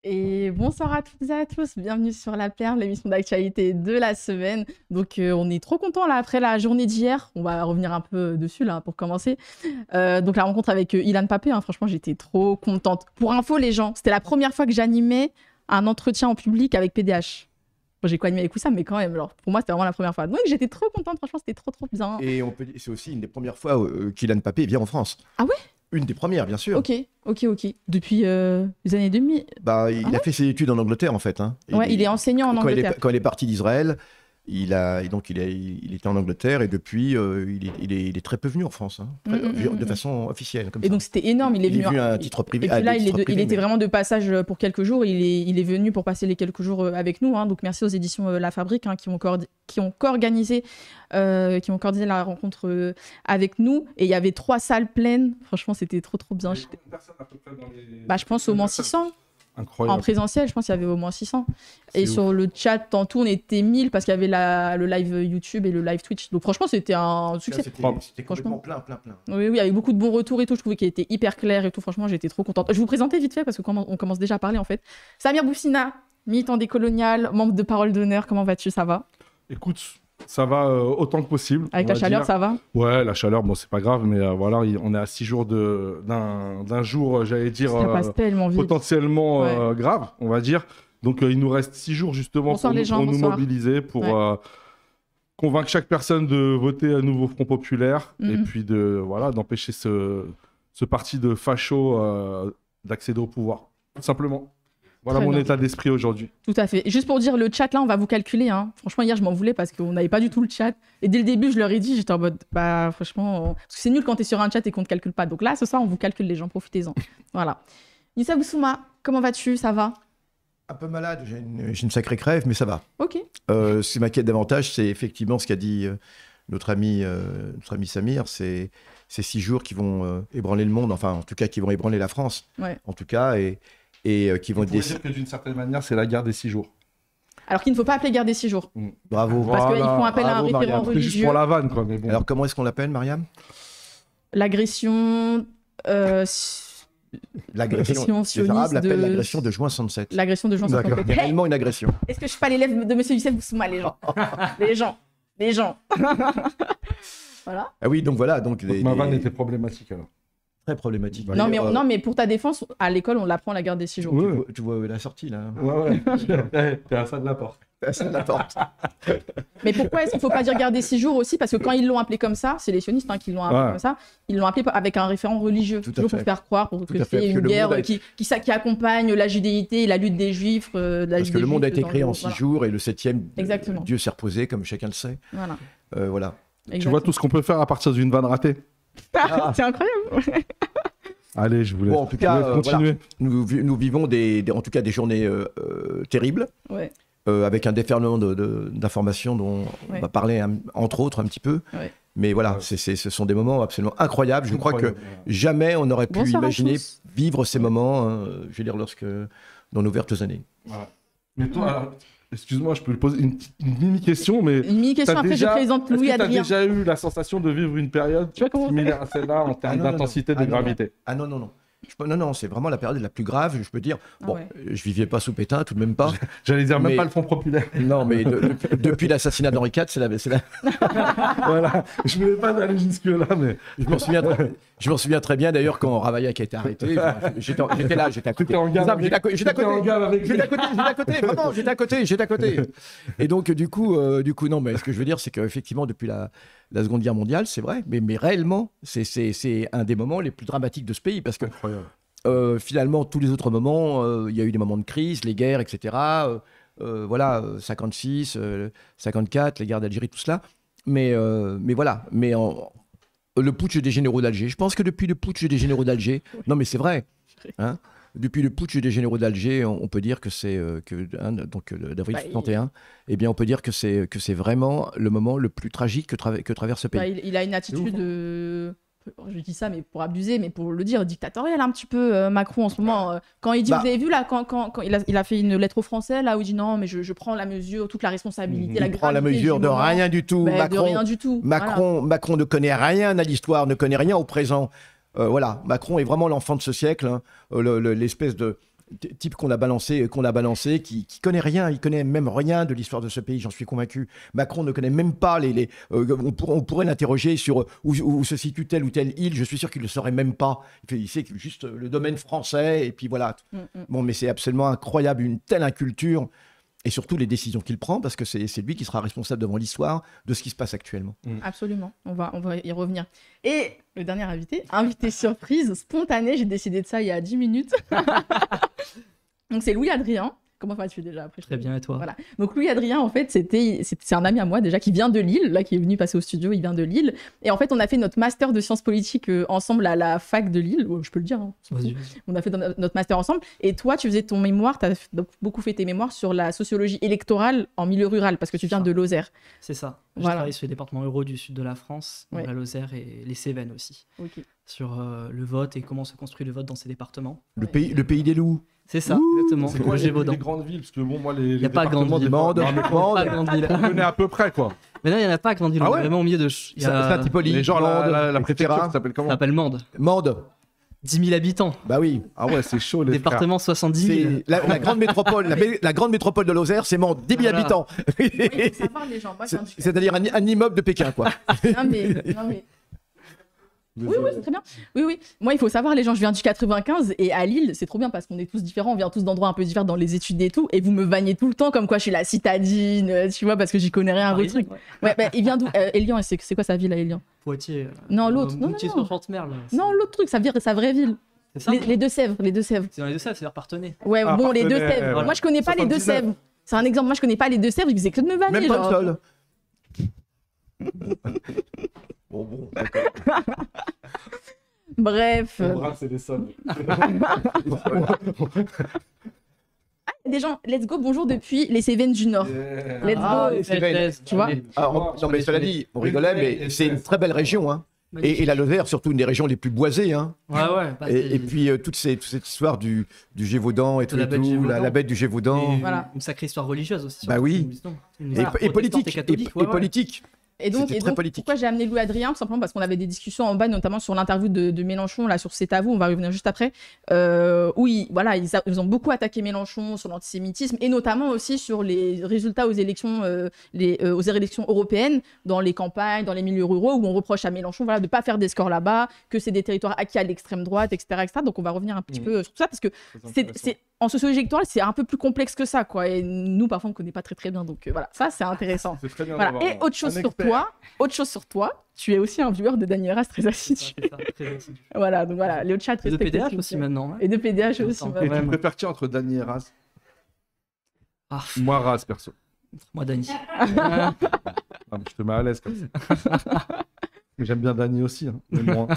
Et bonsoir à toutes et à tous, bienvenue sur La Perle, l'émission d'actualité de la semaine. Donc on est trop contents là après la journée d'hier, on va revenir un peu dessus là pour commencer. Donc la rencontre avec Ilan Pappé, hein, franchement j'étais trop contente. Pour info les gens, c'était la première fois que j'animais un entretien en public avec PDH. Bon, j'ai quoi animé avec Wissam, mais quand même, alors pour moi c'était vraiment la première fois. Donc j'étais trop contente, franchement c'était trop bien. Et on peut dire, c'est aussi une des premières fois qu'Ilan Pappé vient en France. Ah ouais? Une des premières, bien sûr. Ok. Depuis les années 2000. Bah, il a fait ses études en Angleterre, en fait. Hein. Ouais, il est enseignant en Angleterre. Quand il est parti d'Israël, il était en Angleterre et depuis, il est très peu venu en France, hein. De façon officielle. Comme et ça. donc c'était énorme. Il est venu à un titre privé. Et puis là, il était vraiment de passage pour quelques jours. Il est venu pour passer les quelques jours avec nous. Hein. Donc merci aux éditions La Fabrique, hein, qui ont co-organisé la rencontre avec nous. Et il y avait 3 salles pleines. Franchement, c'était trop bien. Je pense au moins 600. Incroyable. En présentiel, je pense qu'il y avait au moins 600. Et sur le chat, en tout, on était 1000 parce qu'il y avait le live YouTube et le live Twitch. Donc franchement, c'était un succès. C'était complètement plein. Oui, avec beaucoup de bons retours et tout. Je trouvais qu'il était hyper clair et tout. Franchement, j'étais trop contente. Je vais vous présenter vite fait parce qu'on commence déjà à parler en fait. Samir Boussina, militant décolonial, membre de Parole d'honneur. Comment vas-tu? Ça va? Écoute, ça va autant que possible. Avec la chaleur, ça va? Ouais, la chaleur, bon, c'est pas grave, mais voilà, on est à 6 jours d'un jour, j'allais dire, potentiellement grave, on va dire. Donc, il nous reste 6 jours justement pour nous mobiliser, pour convaincre chaque personne de voter à nouveau Front Populaire et puis d'empêcher ce parti de facho d'accéder au pouvoir, tout simplement. Voilà mon état d'esprit aujourd'hui. Tout à fait. Et juste pour dire, le chat, là, on va vous calculer. Hein. Franchement, hier, je m'en voulais parce qu'on n'avait pas du tout le chat. Et dès le début, je leur ai dit, j'étais en mode, bah, franchement, parce que c'est nul quand t'es sur un chat et qu'on ne te calcule pas. Donc là, ce soir, on vous calcule les gens, profitez-en. Voilà. Nissa Boussouma, comment vas-tu? Ça va? Un peu malade, j'ai une sacrée crève, mais ça va. Ok. Ce qui m'inquiète davantage, c'est effectivement ce qu'a dit notre ami Samir, c'est ces 6 jours qui vont ébranler le monde, enfin, en tout cas, qui vont ébranler la France. Ouais. En tout cas, et qui vont dire que d'une certaine manière, c'est la guerre des 6 jours. Alors qu'il ne faut pas appeler guerre des 6 jours. Bravo. Parce qu'ils font appel à un référent religieux. C'est juste pour la vanne, quoi. Mais bon. Alors, comment est-ce qu'on l'appelle, Mariam? L'agression... L'agression sioniste l'appelle l'agression de juin 67. L'agression de juin 67. C'est réellement une agression. Est-ce que je suis pas l'élève de Monsieur Youssef Boussouma, les gens? Les gens. Voilà. Ah oui, donc voilà. Donc ma vanne était problématique, alors. Très problématique. Non, mais pour ta défense, à l'école, on l'apprend la guerre des 6 jours. Ouais. Tu vois la sortie, là. Ouais. T'es à ça de la porte. Mais pourquoi est-ce qu'il ne faut pas dire guerre des 6 jours aussi? Parce que quand ils l'ont appelé comme ça, c'est les sionistes qui l'ont appelé comme ça, ils l'ont appelé avec un référent religieux. Toujours pour faire croire, pour que c'est une guerre qui accompagne la judéité et la lutte des juifs. Parce que le monde a été créé en 6 jours et le 7e, Dieu s'est reposé, comme chacun le sait. Voilà. Tu vois tout ce qu'on peut faire à partir d'une vanne ratée. C'est incroyable. Allez, je vous laisse, en tout cas, continuer. Voilà. Nous vivons en tout cas des journées terribles, avec un déferlement d'informations dont on va parler entre autres un petit peu. Mais voilà, ce sont des moments absolument incroyables. Je crois que jamais on n'aurait pu imaginer vivre ces moments, je veux dire, dans nos vertes années. Voilà. Mais toi, excuse-moi, je peux lui poser une mini-question, mais... Une mini-question, après je présente Louis Adrien. Est-ce que tu as déjà eu la sensation de vivre une période similaire à celle-là en termes d'intensité, de gravité? Non, c'est vraiment la période la plus grave, je peux dire. Je vivais pas sous Pétain, tout de même pas. J'allais dire même pas le Front Populaire. Non, mais depuis l'assassinat d'Henri IV, c'est la... Voilà, je ne voulais pas aller jusque-là, mais... Je m'en souviens très bien, d'ailleurs, quand Ravaillac a été arrêté. J'étais là, j'étais à côté. J'étais à côté. Et donc, du coup, non, mais ce que je veux dire, c'est qu'effectivement, depuis la Seconde Guerre mondiale, c'est vrai, mais réellement, c'est un des moments les plus dramatiques de ce pays, parce que finalement, tous les autres moments, il y a eu des moments de crise, les guerres, etc. Voilà, 56, 54, les guerres d'Algérie, tout cela. Mais voilà, le putsch des généraux d'Alger. Je pense que depuis le putsch des généraux d'Alger, non mais c'est vrai, hein, depuis le putsch des généraux d'Alger, on peut dire que c'est d'avril 61, eh bien on peut dire que c'est vraiment le moment le plus tragique que traverse ce pays. Il a une attitude, je dis ça mais pour abuser, mais pour le dire, dictatoriale un petit peu, Macron en ce moment. Quand il dit, vous avez vu là, quand il a fait une lettre aux Français là où il dit non mais je prends la mesure, toute la responsabilité, il prend la mesure de rien du tout. De rien du tout. Macron ne connaît rien à l'histoire, ne connaît rien au présent. Voilà, Macron est vraiment l'enfant de ce siècle, hein, l'espèce de type qu'on a balancé, qui connaît rien, il connaît même rien de l'histoire de ce pays, j'en suis convaincu. Macron ne connaît même pas on pourrait l'interroger sur où se situe telle ou telle île, je suis sûr qu'il ne le saurait même pas. Il sait que juste le domaine français, et puis voilà. Bon, mais c'est absolument incroyable, une telle inculture. Et surtout les décisions qu'il prend, parce que c'est lui qui sera responsable devant l'histoire de ce qui se passe actuellement. Absolument, on va y revenir. Et le dernier invité surprise, spontané, j'ai décidé de ça il y a 10 minutes. Donc c'est Louis-Adrien. Comment vas-tu déjà après? Très bien, et toi? Voilà. Donc Louis-Adrien, en fait, c'est un ami à moi déjà qui vient de Lille, là, qui est venu passer au studio, il vient de Lille. Et en fait, on a fait notre master de sciences politiques ensemble à la fac de Lille. Je peux le dire. Hein. Vas-y. On a fait notre master ensemble. Et toi, tu faisais ton mémoire, tu as beaucoup fait tes mémoires sur la sociologie électorale en milieu rural, parce que tu viens de Lozère. C'est ça. Je Voilà. travaille sur les départements ruraux du sud de la France, la Lozère et les Cévennes aussi. Okay. Sur le vote et comment se construit le vote dans ces départements. Le pays des loups. C'est ça, exactement. C'est quoi les grandes villes? Parce que bon, moi, les a pas de grandes villes. Mende. On connaît à peu près, quoi. Mais non, il n'y en a pas à grande ville. On est vraiment au milieu de... Saint-Hippolyte, genre la Mende, préfecture, ça s'appelle comment? Ça s'appelle Mende. Mende. 10 000 habitants. Bah oui. Ah ouais, c'est chaud, les Département 70 000. La grande métropole, la grande métropole de Lozère, c'est Mende, 10 000 habitants. Oui, ça parle les gens. C'est-à-dire un immeuble de Pékin, quoi. Non, mais... Oui, c'est très bien. Oui. Moi, il faut savoir, les gens, je viens du 95 et à Lille, c'est trop bien parce qu'on est tous différents, on vient tous d'endroits un peu différents dans les études et tout. Et vous me vanniez tout le temps comme quoi je suis la citadine, tu vois, parce que j'y connais rien, un truc. Ouais, bah, il vient d'où Elian, c'est quoi sa ville à Elian? Poitiers. Non, l'autre. Poitiers-sur-Chantemerle. Non, l'autre truc, sa vraie ville. C'est ça les Deux-Sèvres. C'est dans les Deux-Sèvres, c'est vers Partenay. Ouais, bon, les Deux-Sèvres. Voilà. Moi, je connais pas les Deux-Sèvres. C'est un exemple. Moi, je connais pas les Deux-Sèvres, il faisait que de me vanner. Même pas genre. le sol. Bon, d'accord. Bref. C'est des sols. Des gens, let's go, bonjour depuis les Cévennes du Nord. Let's go. Les Cévennes, tu vois. Non, mais cela dit, on rigolait, mais c'est une très belle région, hein. Et la Lozère, surtout une des régions les plus boisées, hein. Ouais. Bah, et puis toute cette histoire du Gévaudan et tout, la bête du Gévaudan. Voilà. Une sacrée histoire religieuse aussi. Bah oui. Et politique. Et politique. Et donc pourquoi j'ai amené Louis-Adrien? Tout simplement parce qu'on avait des discussions en bas, notamment sur l'interview de Mélenchon, là, sur C'est à vous, on va revenir juste après, où ils ont beaucoup attaqué Mélenchon sur l'antisémitisme, et notamment aussi sur les résultats aux élections européennes, dans les campagnes, dans les milieux ruraux, où on reproche à Mélenchon de ne pas faire des scores là-bas, que c'est des territoires acquis à l'extrême droite, etc., etc. Donc on va revenir un petit peu sur tout ça, parce que en sociologie électorale, c'est un peu plus complexe que ça, quoi. Et nous, parfois, on ne connaît pas très très bien. Donc voilà, ça, c'est intéressant. C'est très bien. Voilà. Et autre chose sur toi, tu es aussi un viewer de Dany Erras très assidu. Voilà, donc voilà, le chat respecte. Et de PDH aussi maintenant. Hein. Et de PDH aussi. Et tu préfères qui entre Dany et Raz? Moi, Raz, perso. Moi, Dany. Je te mets à l'aise comme ça. Mais j'aime bien Dany aussi. Hein. Moi.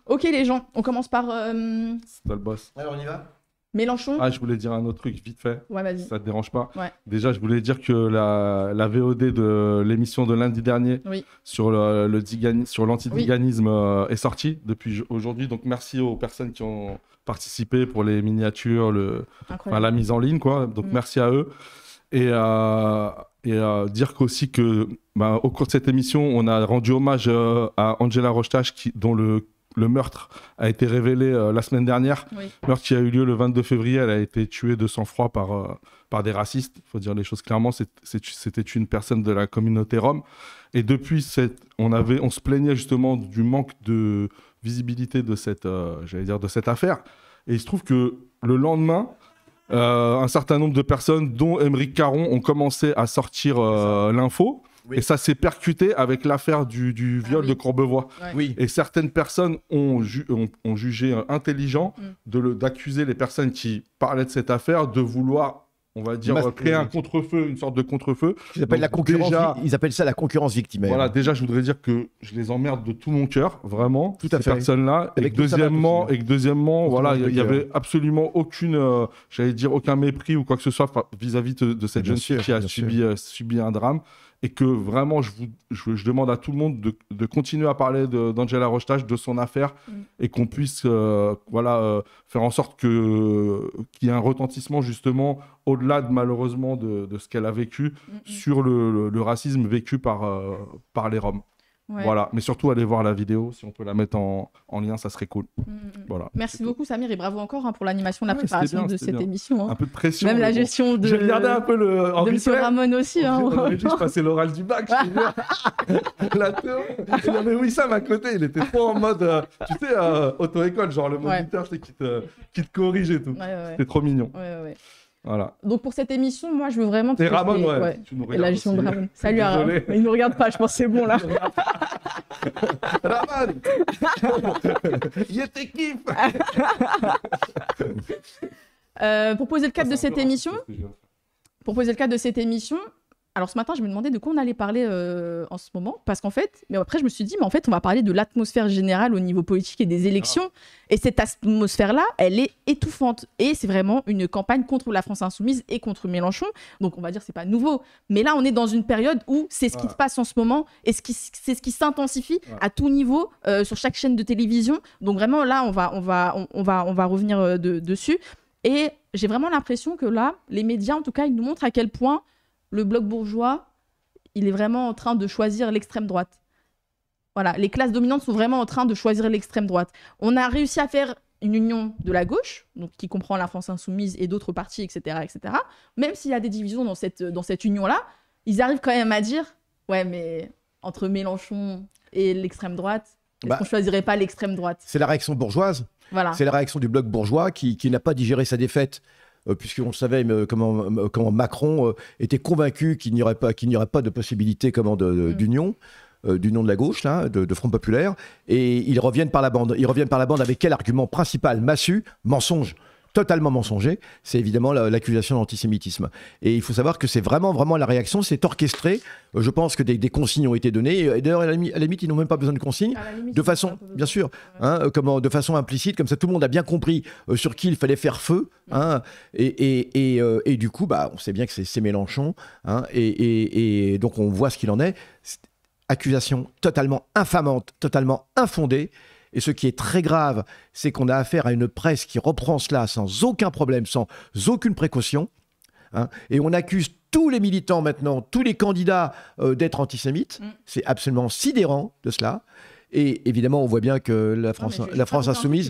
Ok, les gens, on commence par. C'est toi le boss. Alors, on y va. Mélenchon. Je voulais dire un autre truc vite fait. Ouais, vas-y. Si ça te dérange pas. Ouais. Déjà, je voulais dire que la VOD de l'émission de lundi dernier sur l'antidiganisme est sortie depuis aujourd'hui. Donc, merci aux personnes qui ont participé pour les miniatures, la mise en ligne, quoi. Donc, merci à eux. Et dire aussi que au cours de cette émission, on a rendu hommage à Angela Rochtage dont le meurtre a été révélé la semaine dernière. Meurtre qui a eu lieu le 22 février. Elle a été tuée de sang-froid par des racistes. Il faut dire les choses clairement. C'était une personne de la communauté rome. Et depuis, on se plaignait justement du manque de visibilité de cette affaire. Et il se trouve que le lendemain, un certain nombre de personnes, dont Aymeric Caron, ont commencé à sortir l'info. Et ça s'est percuté avec l'affaire du viol de Courbevoie. Et certaines personnes ont jugé intelligent d'accuser les personnes qui parlaient de cette affaire de vouloir, on va dire, créer un contre-feu, une sorte de contre-feu. Ils appellent ça la concurrence victimaire. Voilà, déjà, je voudrais dire que je les emmerde de tout mon cœur, vraiment, tout à ces personnes-là. Et que deuxièmement, voilà, il n'y avait absolument aucun mépris ou quoi que ce soit vis-à-vis de cette jeune fille qui a subi un drame. Et que vraiment, je demande à tout le monde de continuer à parler d'Angela Rochtage, de son affaire, et qu'on puisse faire en sorte qu'il y ait un retentissement, justement, au-delà malheureusement de ce qu'elle a vécu, sur le racisme vécu par les Roms. Voilà, mais surtout allez voir la vidéo, si on peut la mettre en lien, ça serait cool. Voilà. Merci beaucoup Samir et bravo encore pour l'animation de la préparation de cette émission. Un peu de pression. Même la gestion de... J'ai regardé un peu de M. Ramon aussi. Je passais l'oral du bac, je te jure. La théorie. Il y avait Wissam à côté, il était trop en mode, tu sais, auto-école, genre le moniteur qui te corrige et tout. C'était trop mignon. Voilà. Donc pour cette émission, moi je veux vraiment... C'est Ramon, tu nous regardes et la gestion de Ramon. Salut à Ramon. Il nous regarde pas, je pense que c'est bon là. Ramon. Il était kiff. Pour poser le cadre de cette émission... Alors ce matin, je me demandais de quoi on allait parler en ce moment, parce qu'en fait, mais après je me suis dit, mais en fait, on va parler de l'atmosphère générale au niveau politique et des élections, et cette atmosphère-là, elle est étouffante, et c'est vraiment une campagne contre la France insoumise et contre Mélenchon, donc on va dire c'est pas nouveau, mais là on est dans une période où c'est ce qui se passe en ce moment, et c'est ce qui s'intensifie à tout niveau sur chaque chaîne de télévision, donc vraiment là on va revenir dessus, et j'ai vraiment l'impression que là, les médias en tout cas, ils nous montrent à quel point le bloc bourgeois, il est vraiment en train de choisir l'extrême droite. Voilà, les classes dominantes sont vraiment en train de choisir l'extrême droite. On a réussi à faire une union de la gauche, donc qui comprend la France insoumise et d'autres partis, etc., etc. Même s'il y a des divisions dans cette union-là, ils arrivent quand même à dire « Ouais, mais entre Mélenchon et l'extrême droite, est-ce qu'on ne choisirait pas l'extrême droite ?» C'est la réaction bourgeoise. Voilà. C'est la réaction du bloc bourgeois qui n'a pas digéré sa défaite. Puisqu'on savait comment Macron était convaincu qu'il n'y aurait pas de possibilité d'union de la gauche, là, de Front Populaire, et ils reviennent par la bande. Ils reviennent par la bande avec quel argument principal? Massue, mensonge. Totalement mensonger, c'est évidemment l'accusation d'antisémitisme. Et il faut savoir que c'est vraiment la réaction, c'est orchestré. Je pense que des consignes ont été données. Et d'ailleurs, à la limite, ils n'ont même pas besoin de consignes. De façon, bien sûr, de façon implicite, comme ça tout le monde a bien compris sur qui il fallait faire feu. Et du coup, on sait bien que c'est Mélenchon. Et donc on voit ce qu'il en est. Accusation totalement infamante, totalement infondée. Et ce qui est très grave, c'est qu'on a affaire à une presse qui reprend cela sans aucun problème, sans aucune précaution. Et on accuse tous les militants maintenant, tous les candidats d'être antisémites. C'est absolument sidérant de cela. Et évidemment, on voit bien que la France insoumise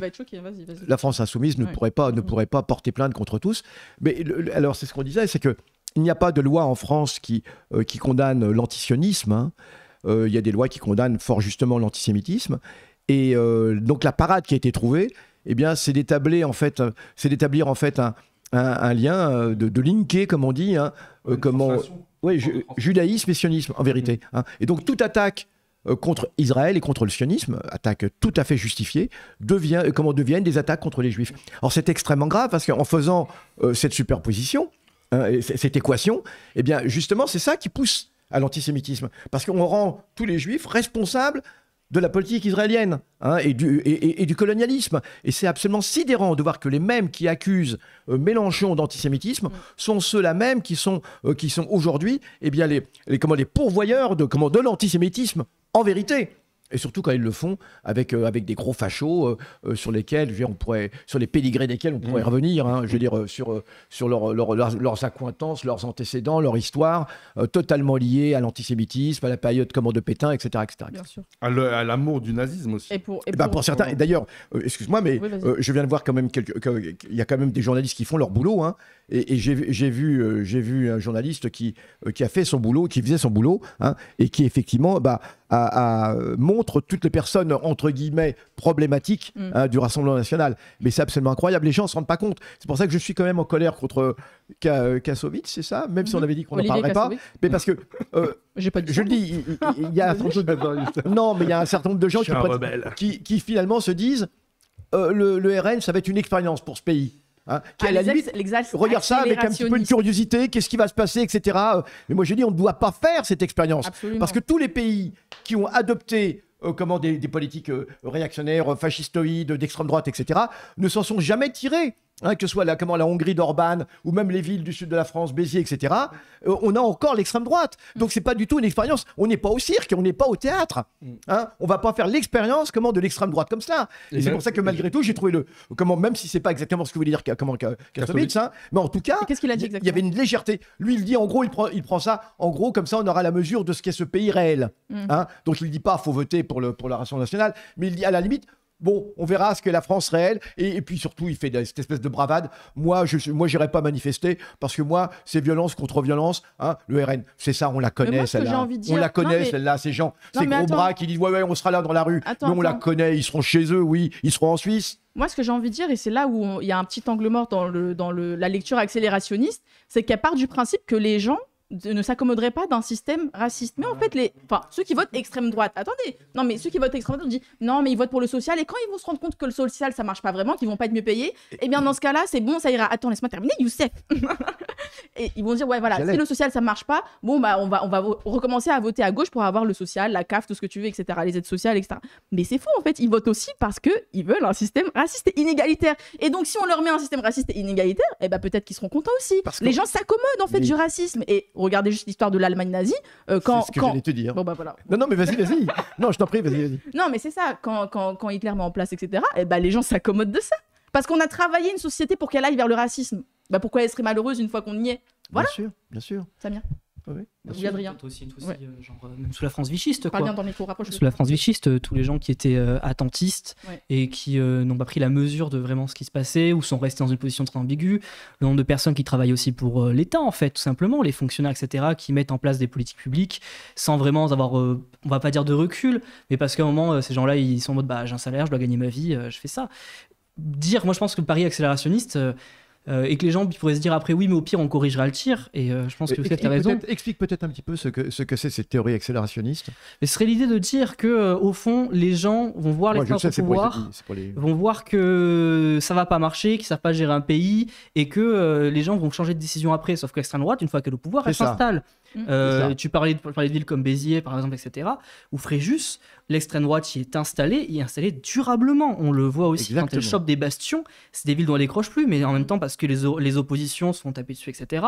ne pourrait pas porter plainte contre tous. Mais alors, c'est ce qu'on disait, c'est qu'il n'y a pas de loi en France qui condamne l'antisionisme. Il y a des lois qui condamnent fort justement l'antisémitisme. Et donc la parade qui a été trouvée, eh bien, c'est d'établir en fait un lien, de linker, comme on dit, judaïsme et sionisme en vérité. Et donc toute attaque contre Israël et contre le sionisme, attaque tout à fait justifiée, deviennent des attaques contre les juifs. Alors c'est extrêmement grave parce qu'en faisant cette superposition, cette équation, eh bien justement c'est ça qui pousse à l'antisémitisme, parce qu'on rend tous les juifs responsables de la politique israélienne et du colonialisme. Et c'est absolument sidérant de voir que les mêmes qui accusent Mélenchon d'antisémitisme sont ceux-là même qui sont aujourd'hui les pourvoyeurs de l'antisémitisme en vérité. Et surtout quand ils le font avec des gros fachos sur lesquels, sur les pédigrés desquels on pourrait revenir, je veux dire, sur leurs accointances, leurs antécédents, leur histoire, totalement liée à l'antisémitisme, à la période de Pétain, etc. Bien sûr. À l'amour du nazisme aussi. Pour certains, et d'ailleurs, excuse-moi, mais je viens de voir quand même il y a quand même des journalistes qui font leur boulot, et j'ai vu un journaliste qui a fait son boulot, qui faisait son boulot, et qui effectivement montre toutes les personnes entre guillemets problématiques du Rassemblement national. Mais c'est absolument incroyable, les gens ne se rendent pas compte. C'est pour ça que je suis quand même en colère contre Kassovitz, c'est ça, même si on avait dit qu'on n'en parlerait pas. Mais parce que je le dis, il y a un certain nombre de gens qui finalement se disent le RN, ça va être une expérience pour ce pays. Qui à la limite regarde ça avec un petit peu de curiosité, qu'est-ce qui va se passer, etc. Mais moi je dis, on ne doit pas faire cette expérience. Absolument. Parce que tous les pays qui ont adopté des politiques réactionnaires, fascistoïdes, d'extrême droite, etc., ne s'en sont jamais tirés. hein, que ce soit la Hongrie d'Orban ou même les villes du sud de la France, Béziers, etc., on a encore l'extrême droite. Donc c'est pas du tout une expérience. On n'est pas au cirque, on n'est pas au théâtre. Hein, on va pas faire l'expérience de l'extrême droite comme cela. Et c'est pour ça que malgré tout, j'ai trouvé même si c'est pas exactement ce que vous voulez dire Kassovitz, hein, mais en tout cas, qu'est-ce qu'il a dit exactement ? Il y avait une légèreté. Lui, il dit en gros, il prend ça en gros comme ça, on aura la mesure de ce qu'est ce pays réel. Hein. Donc il dit pas faut voter pour la Rassemblement national, mais il dit à la limite. Bon, on verra ce qu'est la France réelle. Et puis surtout, il fait cette espèce de bravade. Moi, j'irai pas manifester parce que moi, c'est violence contre violence. Hein. Le RN, c'est ça, on la connaît, celle-là. On la connaît, celle-là, ces gens, ces gros bras qui disent ouais, on sera là dans la rue. Mais on la connaît, ils seront chez eux, oui, ils seront en Suisse. Moi, ce que j'ai envie de dire, et c'est là où il y a un petit angle mort dans la lecture accélérationniste, c'est qu'elle part du principe que les gens ne s'accommoderaient pas d'un système raciste. Mais en fait, ceux qui votent extrême droite, ceux qui votent extrême droite, on dit non, mais ils votent pour le social, et quand ils vont se rendre compte que le social, ça marche pas vraiment, qu'ils vont pas être mieux payés, eh bien dans ce cas-là, c'est bon, ça ira. Attends, laisse-moi terminer, Youssef. Et ils vont dire, ouais, voilà, si le social, ça marche pas, bon, bah, on va recommencer à voter à gauche pour avoir le social, la CAF, tout ce que tu veux, etc., les aides sociales, etc. Mais c'est faux, en fait, ils votent aussi parce qu'ils veulent un système raciste et inégalitaire. Et donc, si on leur met un système raciste et inégalitaire, eh ben, peut-être qu'ils seront contents aussi. Les gens s'accommodent, en fait, du racisme. Et regardez juste l'histoire de l'Allemagne nazie. C'est ce que j'allais te dire. Bon, bah, voilà. Non, mais vas-y. Non, je t'en prie, vas-y. Non, mais c'est ça. Quand Hitler met en place, etc., eh ben, les gens s'accommodent de ça. Parce qu'on a travaillé une société pour qu'elle aille vers le racisme. Bah, pourquoi elle serait malheureuse une fois qu'on y est ? Voilà. Bien sûr. Samir. Oui, oui, Adrien. Aussi même sous la France vichiste, quoi. Bien dans le micro, sous la France vichiste, tous les gens qui étaient attentistes et qui n'ont pas pris la mesure de vraiment ce qui se passait ou sont restés dans une position très ambiguë. Le nombre de personnes qui travaillent aussi pour l'État, en fait, tout simplement, les fonctionnaires, etc., qui mettent en place des politiques publiques sans vraiment avoir, on va pas dire de recul, mais parce qu'à un moment, ces gens-là, ils sont en mode, bah, j'ai un salaire, je dois gagner ma vie, je fais ça. Moi, je pense que le pari accélérationniste... et que les gens pourraient se dire après oui mais au pire on corrigera le tir et je pense que Youssef a raison. Explique peut-être un petit peu ce que c'est cette théorie accélérationniste. Mais ce serait l'idée de dire que au fond les gens vont voir l'expérience au pouvoir, vont voir que ça va pas marcher, qu'ils savent pas gérer un pays et que les gens vont changer de décision après, sauf que l'extrême droite une fois qu'elle est au pouvoir elle s'installe. Tu parlais de villes comme Béziers par exemple, etc., ou Fréjus, l'extrême droite y est installée durablement. On le voit aussi quand elle chope des bastions, c'est des villes dont elle décroche plus, mais en même temps parce que les oppositions se font taper dessus, etc.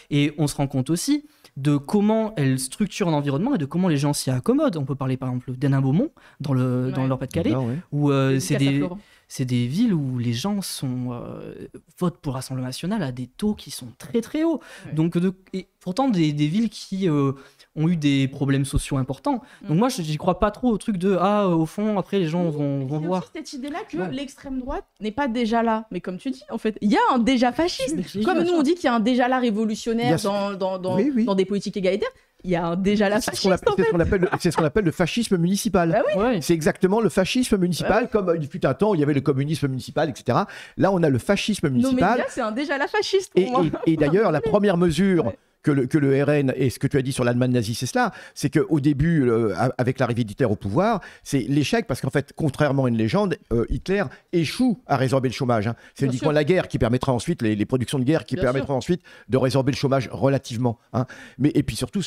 Et on se rend compte aussi de comment elle structure un environnement et de comment les gens s'y accommodent. On peut parler par exemple d'Hénin-Beaumont dans le Nord-Pas-de-Calais, où c'est des villes où les gens votent pour le Rassemblement national à des taux qui sont très très hauts. Donc, et pourtant des villes qui ont eu des problèmes sociaux importants. Donc moi, je n'y crois pas trop au truc de au fond, après les gens vont voir. Il y a aussi cette idée-là que l'extrême droite n'est pas déjà là. Mais comme tu dis, en fait, il y a un déjà fasciste. Comme nous, on dit qu'il y a un déjà là révolutionnaire dans des politiques égalitaires. Il y a un déjà là fasciste. C'est ce qu'on appelle le fascisme municipal. Bah oui. C'est exactement le fascisme municipal, comme il fut un temps où il y avait le communisme municipal, etc. Là, on a le fascisme municipal. Nos médias, c'est un déjà là fasciste pour moi. Et d'ailleurs, la première mesure... Que le RN et ce que tu as dit sur l'Allemagne nazie, c'est cela. C'est qu'au début, avec l'arrivée d'Hitler au pouvoir, c'est l'échec parce qu'en fait, contrairement à une légende, Hitler échoue à résorber le chômage. Hein. C'est uniquement la guerre qui permettra ensuite, les productions de guerre qui permettront ensuite de résorber le chômage relativement. Hein. Et puis surtout,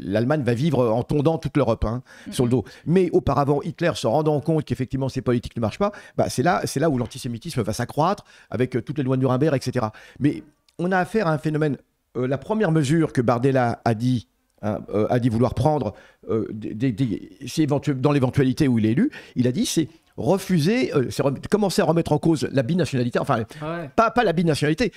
l'Allemagne va vivre en tondant toute l'Europe sur le dos. Mais auparavant, Hitler se rendant compte qu'effectivement ces politiques ne marchent pas, c'est là où l'antisémitisme va s'accroître avec toutes les lois de Nuremberg, etc. Mais on a affaire à un phénomène. La première mesure que Bardella a dit vouloir prendre dans l'éventualité où il est élu, il a dit c'est refuser, commencer à remettre en cause la binationalité, enfin pas la binationalité,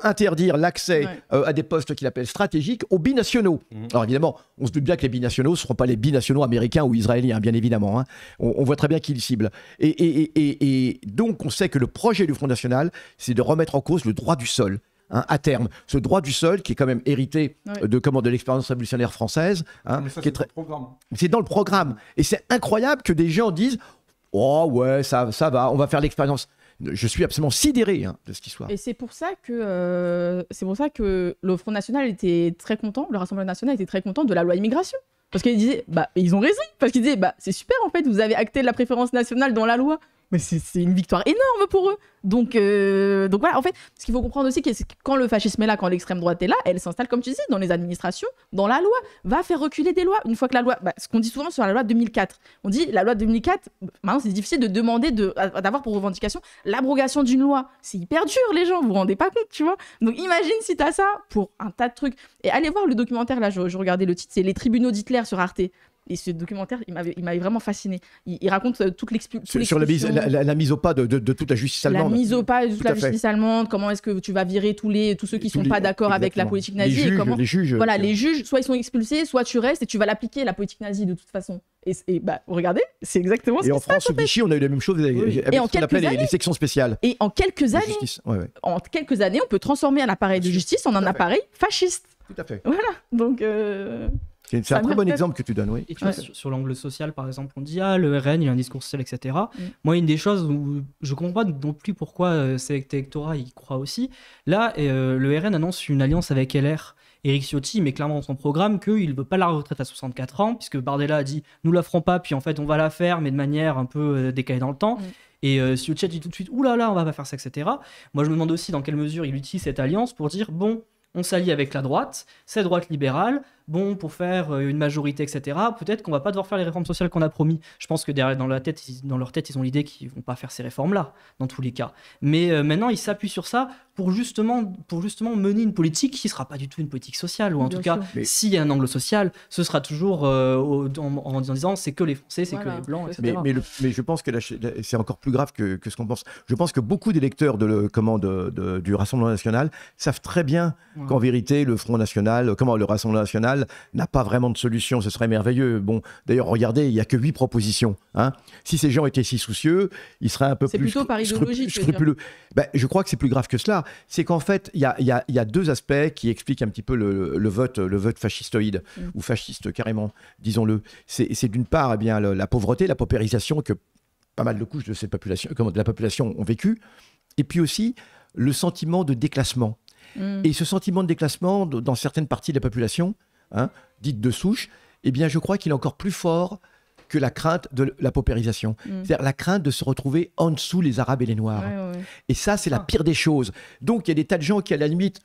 interdire l'accès à des postes qu'il appelle stratégiques aux binationaux. Alors évidemment, on se doute bien que les binationaux ne seront pas les binationaux américains ou israéliens, bien évidemment. Hein. On voit très bien qui ils ciblent. Et donc on sait que le projet du Front National, c'est de remettre en cause le droit du sol. Hein, à terme, ce droit du sol qui est quand même hérité de l'expérience révolutionnaire française. Hein, mais ça, c'est dans le programme. C'est dans le programme. Et c'est incroyable que des gens disent « Oh ouais, ça va, on va faire l'expérience ». Je suis absolument sidéré de cette histoire. Et c'est pour ça que le Front National était très content, le Rassemblement National était très content de la loi immigration. Parce qu'ils disaient, ils ont raison, parce qu'ils disaient, c'est super en fait, vous avez acté la préférence nationale dans la loi. mais c'est une victoire énorme pour eux. Donc voilà, en fait, ce qu'il faut comprendre aussi, c'est que quand le fascisme est là, quand l'extrême droite est là, elle s'installe, comme tu dis, dans les administrations, dans la loi, va faire reculer des lois. Une fois que la loi, ce qu'on dit souvent sur la loi de 2004, on dit la loi de 2004, maintenant c'est difficile de demander d'avoir pour revendication l'abrogation d'une loi. C'est hyper dur, les gens, vous vous rendez pas compte, tu vois. Donc imagine si t'as ça pour un tas de trucs. Et allez voir le documentaire, là, je regardais le titre, c'est Les tribunaux d'Hitler sur Arte. Et ce documentaire, il m'avait vraiment fasciné. Il raconte toute l'expulsion. Sur la mise au pas de toute la justice allemande. La mise au pas de toute la justice allemande. Comment est-ce que tu vas virer tous ceux qui ne sont pas d'accord avec la politique nazie. Les juges. Voilà, les juges, soit ils sont expulsés, soit tu restes et tu vas l'appliquer, la politique nazie, de toute façon. Et regardez, c'est exactement ce qui se passe. Et en France, sous Vichy, on a eu la même chose avec ce qu'on appelait les sections spéciales. Et en quelques années, on peut transformer un appareil de justice en un appareil fasciste. Tout à fait. Voilà, donc... C'est un très bon exemple que tu donnes, oui. Et tu vois, sur l'angle social, par exemple, on dit le RN, il a un discours social, etc. Moi, une des choses où je ne comprends pas non plus pourquoi cet électorat y croit aussi. Là, le RN annonce une alliance avec LR. Éric Ciotti met clairement dans son programme qu'il ne veut pas la retraite à 64 ans, puisque Bardella a dit nous la ferons pas, puis en fait on va la faire, mais de manière un peu décalée dans le temps. Et Ciotti a dit tout de suite oulala, on va pas faire ça, etc. Moi, je me demande aussi dans quelle mesure il utilise cette alliance pour dire bon, on s'allie avec la droite, cette droite libérale, bon, pour faire une majorité, etc. Peut-être qu'on va pas devoir faire les réformes sociales qu'on a promis. Je pense que derrière, dans leur tête, ils ont l'idée qu'ils vont pas faire ces réformes-là, dans tous les cas. Mais maintenant, ils s'appuient sur ça pour justement mener une politique qui sera pas du tout une politique sociale, ou en tout cas, s'il y a un angle social, ce sera toujours en disant c'est que les Français, c'est que les Blancs, etc. Mais je pense que c'est encore plus grave que ce qu'on pense. Je pense que beaucoup d'électeurs du Rassemblement national savent très bien qu'en vérité, le Rassemblement national n'a pas vraiment de solution. Ce serait merveilleux. Bon, d'ailleurs, regardez, il n'y a que 8 propositions. Hein. Si ces gens étaient si soucieux, ils seraient un peu plus scrupuleux. Je crois que c'est plus grave que cela. C'est qu'en fait, il y a deux aspects qui expliquent un petit peu le vote fascistoïde, ou fasciste carrément, disons-le. C'est d'une part la pauvreté, la paupérisation que pas mal de couches de la population ont vécu, et puis aussi le sentiment de déclassement. Et ce sentiment de déclassement dans certaines parties de la population, dite de souche, eh bien, je crois qu'il est encore plus fort que la crainte de la paupérisation. C'est-à-dire la crainte de se retrouver en dessous les Arabes et les Noirs. Et ça, c'est la pire des choses. Donc, il y a des tas de gens qui, à la limite,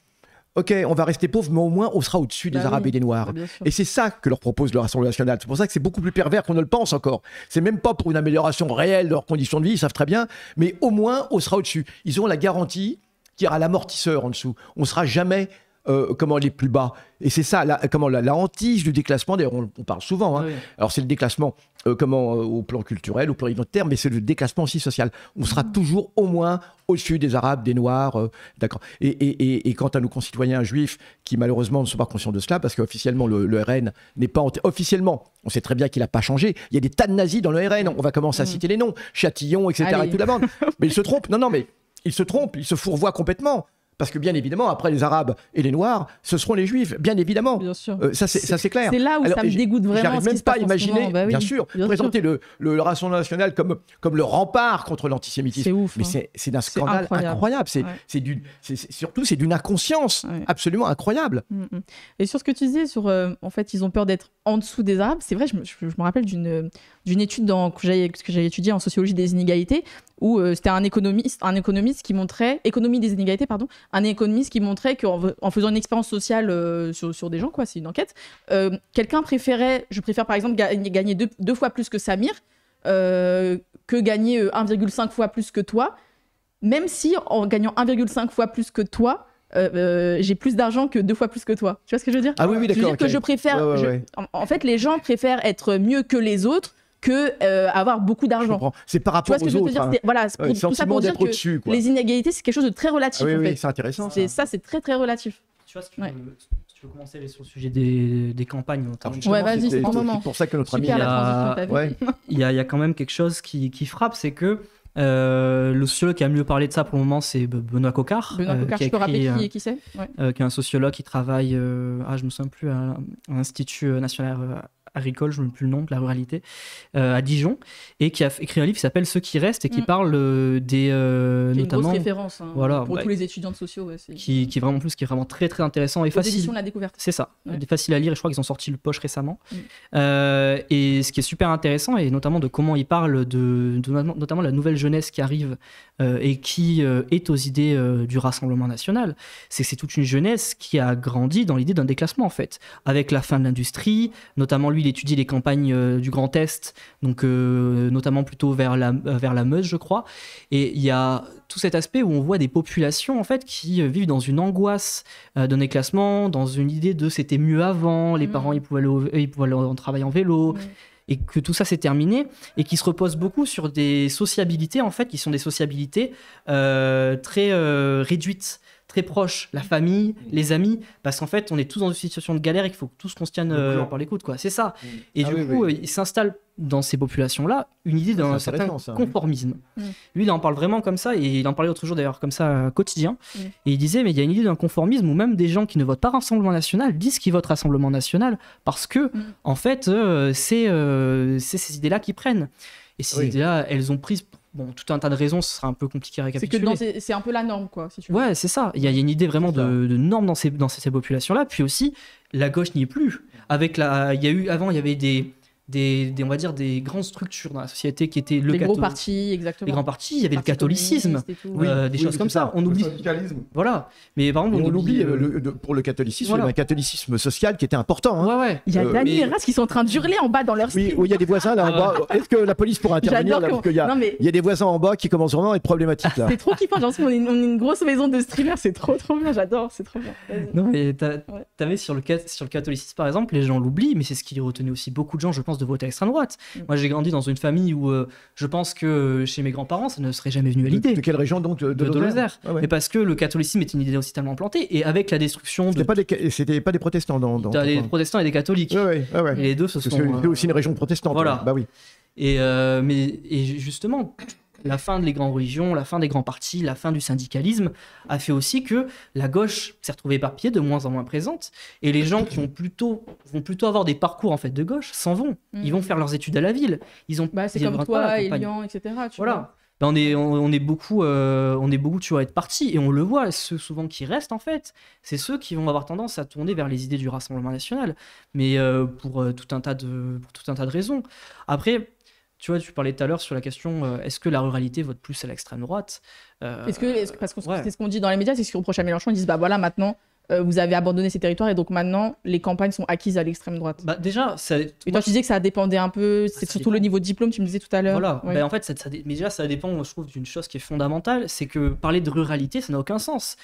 ok, on va rester pauvres, mais au moins, on sera au-dessus des Arabes et des Noirs. Et c'est ça que leur propose le Rassemblement national. C'est pour ça que c'est beaucoup plus pervers qu'on ne le pense encore. C'est même pas pour une amélioration réelle de leurs conditions de vie, ils savent très bien, mais au moins, on sera au-dessus. Ils ont la garantie qu'il y aura l'amortisseur en dessous. On ne sera jamais les plus bas. Et c'est ça, la hantise du déclassement. D'ailleurs, on parle souvent. Hein. Alors, c'est le déclassement au plan culturel, au plan identitaire, mais c'est le déclassement aussi social. On sera toujours au moins au-dessus des Arabes, des Noirs. D'accord. Et quant à nos concitoyens juifs, qui malheureusement ne sont pas conscients de cela, parce qu'officiellement, le RN n'est pas... Officiellement, on sait très bien qu'il n'a pas changé. Il y a des tas de nazis dans le RN. On va commencer à citer les noms. Châtillon, etc. Et toute la bande. Mais ils se trompent. Non, mais ils se trompent. Ils se fourvoient complètement. Parce que bien évidemment, après les Arabes et les Noirs, ce seront les Juifs, bien évidemment. Bien sûr. Ça, c'est clair. C'est là où ça me dégoûte vraiment. J'arrive même pas à imaginer, bien sûr, présenter le Rassemblement national comme le rempart contre l'antisémitisme. C'est ouf. Mais c'est d'un scandale incroyable. Surtout, c'est d'une inconscience absolument incroyable. Et sur ce que tu disais, en fait, ils ont peur d'être en dessous des Arabes. C'est vrai, je me rappelle d'une étude que j'avais étudiée en sociologie des inégalités, où c'était un économiste qui montrait, économie des inégalités, pardon, un économiste qui montrait qu'en faisant une expérience sociale sur des gens, quoi, c'est une enquête, je préfère par exemple gagner deux fois plus que Samir, que gagner 1,5 fois plus que toi, même si en gagnant 1,5 fois plus que toi, j'ai plus d'argent que 2 fois plus que toi. Tu vois ce que je veux dire ? Ah oui, d'accord. Je veux dire que je préfère... En fait, les gens préfèrent être mieux que les autres que avoir beaucoup d'argent. C'est par rapport aux autres. Voilà, tout ça pour dire que les inégalités, c'est quelque chose de très relatif. Oui, c'est intéressant. C'est très, très relatif. Tu vois, si tu veux commencer sur le sujet des campagnes, notamment. Ouais, vas-y, c'est ton moment. C'est pour ça que notre ami... Il y a quand même quelque chose qui frappe, c'est que le sociologue qui a mieux parlé de ça pour le moment, c'est Benoît Coquart. Benoît Coquart, je peux rappeler qui c'est ? Qui est un sociologue qui travaille, je me souviens plus, à l'Institut national agricole, je ne sais plus le nom, de la ruralité, à Dijon, et qui a écrit un livre qui s'appelle Ceux qui restent et qui parle des notamment. Une grosse référence voilà, pour tous les étudiants de sociaux. Ouais, qui est vraiment très très intéressant et facile. Éditions de la découverte. C'est ça, facile à lire et je crois qu'ils ont sorti le poche récemment. Et ce qui est super intéressant et notamment de comment il parle notamment la nouvelle jeunesse qui arrive et qui est aux idées du Rassemblement national, c'est que c'est toute une jeunesse qui a grandi dans l'idée d'un déclassement en fait, avec la fin de l'industrie, notamment lui il étudie les campagnes du Grand Est, donc notamment plutôt vers la Meuse je crois, et il y a tout cet aspect où on voit des populations en fait qui vivent dans une angoisse d'un déclassement, dans une idée de c'était mieux avant, les parents ils pouvaient aller en travail en vélo, et que tout ça s'est terminé, et qui se repose beaucoup sur des sociabilités en fait, qui sont des sociabilités très réduites, très proches, la famille, les amis, parce qu'en fait on est tous dans une situation de galère et qu'il faut tous qu'on se tienne par les coudes, quoi. C'est ça. Et du coup il s'installe dans ces populations-là une idée d'un certain conformisme. Lui, il en parle vraiment comme ça, et il en parlait l'autre jour d'ailleurs comme ça quotidien, et il disait, mais il y a une idée d'un conformisme où même des gens qui ne votent pas Rassemblement National disent qu'ils votent Rassemblement National, parce que, en fait, c'est ces idées-là qu'ils prennent. Et ces idées-là, elles ont pris... Bon, tout un tas de raisons, ce sera un peu compliqué à récapituler. C'est que c'est un peu la norme, quoi, si tu veux. Ouais, c'est ça. Il y a une idée vraiment de norme dans ces populations-là. Puis aussi, la gauche n'y est plus. Avant, il y avait on va dire des grandes structures dans la société qui étaient les gros partis, exactement. Les grands partis, il y avait le catholicisme, des choses comme ça. On oublie. Voilà. Mais par exemple, on oublie pour le catholicisme, il y avait un catholicisme social qui était important. Ouais. Il y a Dany et Ras qui sont en train de hurler en bas dans leur stream. Oui, il y a des voisins là en bas. Est-ce que la police pourra intervenir là, parce qu'il y a des voisins en bas qui commencent vraiment à être problématiques là. C'est trop kiffant. J'ai l'impression qu'on est une grosse maison de streamers. C'est trop bien. J'adore. C'est trop bien. Non mais t'avais sur le catholicisme par exemple, les gens l'oublient, mais c'est ce qui retenait aussi beaucoup de gens, je pense, de voter à l'extrême droite. Moi, j'ai grandi dans une famille où je pense que chez mes grands-parents, ça ne serait jamais venu à l'idée. De quelle région donc? De Lozère. Mais parce que le catholicisme est une idée aussi tellement implantée, et avec la destruction C'était pas des protestants dans des protestants et des catholiques. Ouais. Et les deux se sont... Parce que c'était aussi une région protestante. Voilà. Bah oui. Et justement... La fin des grandes religions, la fin des grands partis, la fin du syndicalisme a fait aussi que la gauche s'est retrouvée éparpillée, de moins en moins présente, et les gens qui vont plutôt avoir des parcours en fait de gauche s'en vont. Ils vont faire leurs études à la ville. C'est comme toi, Elian, etc. Voilà. On est beaucoup toujours à être partis, et on le voit, ceux souvent qui restent en fait, c'est ceux qui vont avoir tendance à tourner vers les idées du Rassemblement National, mais pour tout un tas de raisons. Après, tu vois, tu parlais tout à l'heure sur la question est-ce que la ruralité vote plus à l'extrême droite parce que c'est ce qu'on dit dans les médias, c'est ce qu'on reproche à Mélenchon, ils disent bah voilà, maintenant vous avez abandonné ces territoires et donc maintenant les campagnes sont acquises à l'extrême droite. Bah déjà, et toi tu disais que ça dépendait un peu, c'est surtout le niveau de diplôme, tu me disais tout à l'heure. Voilà, en fait mais déjà ça dépend, je trouve, d'une chose qui est fondamentale, c'est que parler de ruralité ça n'a aucun sens.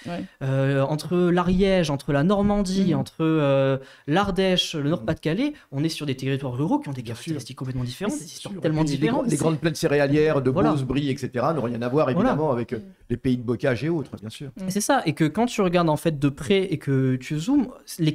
Entre l'Ariège, entre la Normandie, entre l'Ardèche, le Nord-Pas-de-Calais, on est sur des territoires ruraux qui ont des caractéristiques complètement différentes, des histoires tellement différentes. Les grandes plaines céréalières de Beauce, Brie, etc. n'ont rien à voir évidemment avec les pays de bocage et autres, bien sûr. C'est ça, et que quand tu regardes en fait de près et que tu zoomes,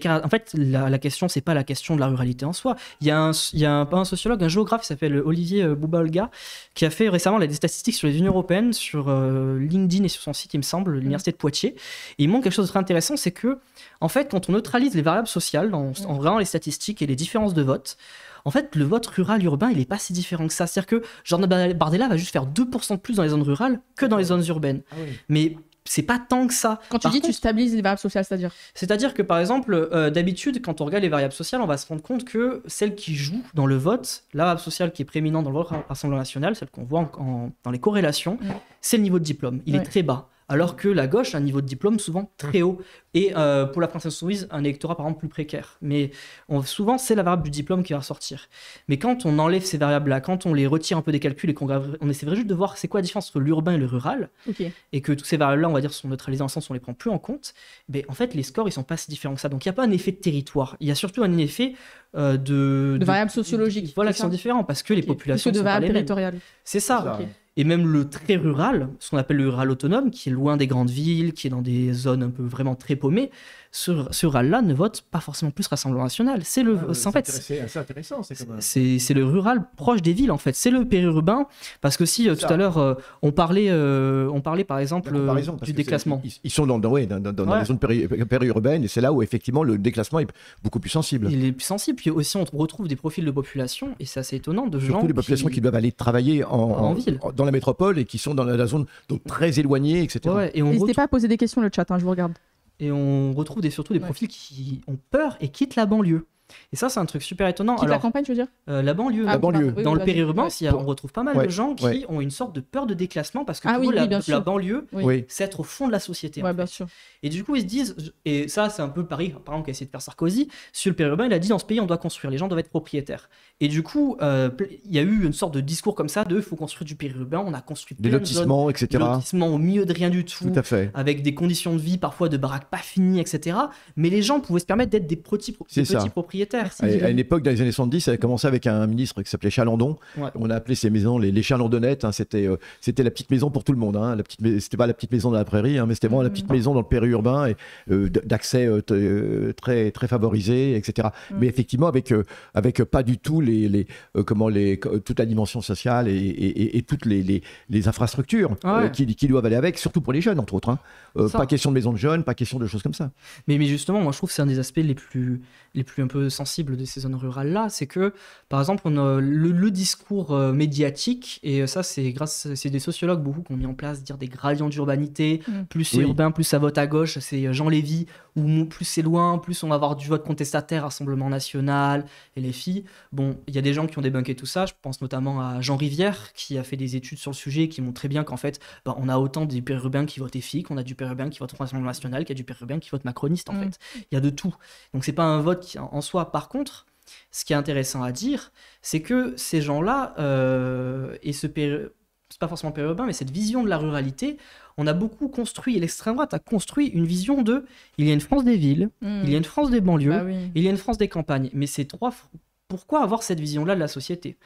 en fait, la question, c'est pas la question de la ruralité en soi. Il y a un sociologue, un géographe qui s'appelle Olivier Bouba-Olga, qui a fait récemment des statistiques sur les Unions européennes, sur LinkedIn et sur son site, il me semble, l'Université de Poitiers. Et il montre quelque chose de très intéressant, c'est que, en fait, quand on neutralise les variables sociales, en regardant les statistiques et les différences de vote, en fait, le vote rural-urbain, il n'est pas si différent que ça. C'est-à-dire que Jordan Bardella va juste faire 2% de plus dans les zones rurales que dans les zones urbaines. Mais c'est pas tant que ça. Quand tu dis tu stabilises les variables sociales, c'est-à-dire ? C'est-à-dire que, par exemple, d'habitude, quand on regarde les variables sociales, on va se rendre compte que celle qui joue dans le vote, la variable sociale qui est prééminente dans le vote Rassemblement National, celle qu'on voit dans les corrélations, c'est le niveau de diplôme. Il est très bas. Alors que la gauche a un niveau de diplôme souvent très haut. Et pour la France Insoumise, un électorat par exemple plus précaire. Mais souvent, c'est la variable du diplôme qui va ressortir. Mais quand on enlève ces variables-là, quand on les retire un peu des calculs et on essaie juste de voir c'est quoi la différence entre l'urbain et le rural, et que toutes ces variables-là, on va dire, sont neutralisées dans le sens où on les prend plus en compte, ben, en fait, les scores, ils sont pas si différents que ça. Donc, il n'y a pas un effet de territoire. Il y a surtout un effet de variables sociologiques. Voilà, qui sont différents parce que les populations de sont variables pas les mêmes. territoriales. C'est ça. et même le très rural, ce qu'on appelle le rural autonome, qui est loin des grandes villes, qui est dans des zones un peu vraiment très paumées, ce rural-là ne vote pas forcément plus Rassemblement National. C'est le, en fait, c'est intéressant. C'est le rural proche des villes, en fait. C'est le périurbain. Parce que si tout à l'heure, on parlait par exemple du déclassement. Ils sont dans les zones périurbaines, et c'est là où effectivement le déclassement est beaucoup plus sensible. Il est plus sensible. Puis aussi, on retrouve des profils de population, et c'est assez étonnant, de Surtout gens les populations qui doivent aller travailler en ville, dans la métropole, et qui sont dans la zone donc très éloignée, etc. Et n'hésitez pas à poser des questions, le chat, je vous regarde. Et on retrouve surtout des profils qui ont peur et quittent la banlieue. Et ça, c'est un truc super étonnant. La campagne, tu veux dire la banlieue. La banlieue. Dans le périurbain, on retrouve pas mal de gens qui ont une sorte de peur de déclassement parce que la banlieue, c'est être au fond de la société. Bien sûr. Et du coup, ils se disent, et ça, c'est un peu Paris, par exemple, qui a essayé de faire Sarkozy, sur le périurbain, il a dit dans ce pays, on doit construire, les gens doivent être propriétaires. Et du coup, il y a eu une sorte de discours comme ça il faut construire du périurbain, on a construit des lotissements, etc. Des lotissements au milieu de rien du tout, tout à fait. avec des conditions de vie parfois de baraques pas finies, etc. Mais les gens pouvaient se permettre d'être des petits propriétaires. À une époque, dans les années 70, ça a commencé avec un ministre qui s'appelait Chalandon. On a appelé ces maisons les chalandonnettes. C'était la petite maison pour tout le monde. C'était pas la petite maison dans la prairie, mais c'était vraiment la petite maison dans le périurbain, et d'accès très, très favorisé, etc. Mais effectivement, avec pas du tout toute la dimension sociale et toutes les infrastructures qui doivent aller avec, surtout pour les jeunes, entre autres. Pas question de maison de jeunes, pas question de choses comme ça. Mais justement, moi je trouve que c'est un des aspects les plus un peu sensibles de ces zones rurales-là, c'est que, par exemple, on a le discours médiatique, et ça, c'est des sociologues beaucoup qui ont mis en place, dire des gradients d'urbanité, plus c'est urbain, plus ça vote à gauche, c'est Jean Lévy, ou plus c'est loin, plus on va avoir du vote contestataire, Rassemblement National, et les filles. Bon, il y a des gens qui ont débunké tout ça, je pense notamment à Jean Rivière, qui a fait des études sur le sujet, qui montrent très bien qu'en fait, on a autant des périurbains qui votent EFI, qu'on a du périurbain qui vote Rassemblement National, qu'il y a du périurbain qui vote macroniste, en fait. Il y a de tout. Donc c'est pas un vote qui, en soi. Par contre, ce qui est intéressant à dire, c'est que ces gens-là, c'est pas forcément périurbain, mais cette vision de la ruralité, on a beaucoup construit, et l'extrême droite a construit une vision de il y a une France des villes, il y a une France des banlieues, il y a une France des campagnes. Mais ces trois, pourquoi avoir cette vision-là de la société ?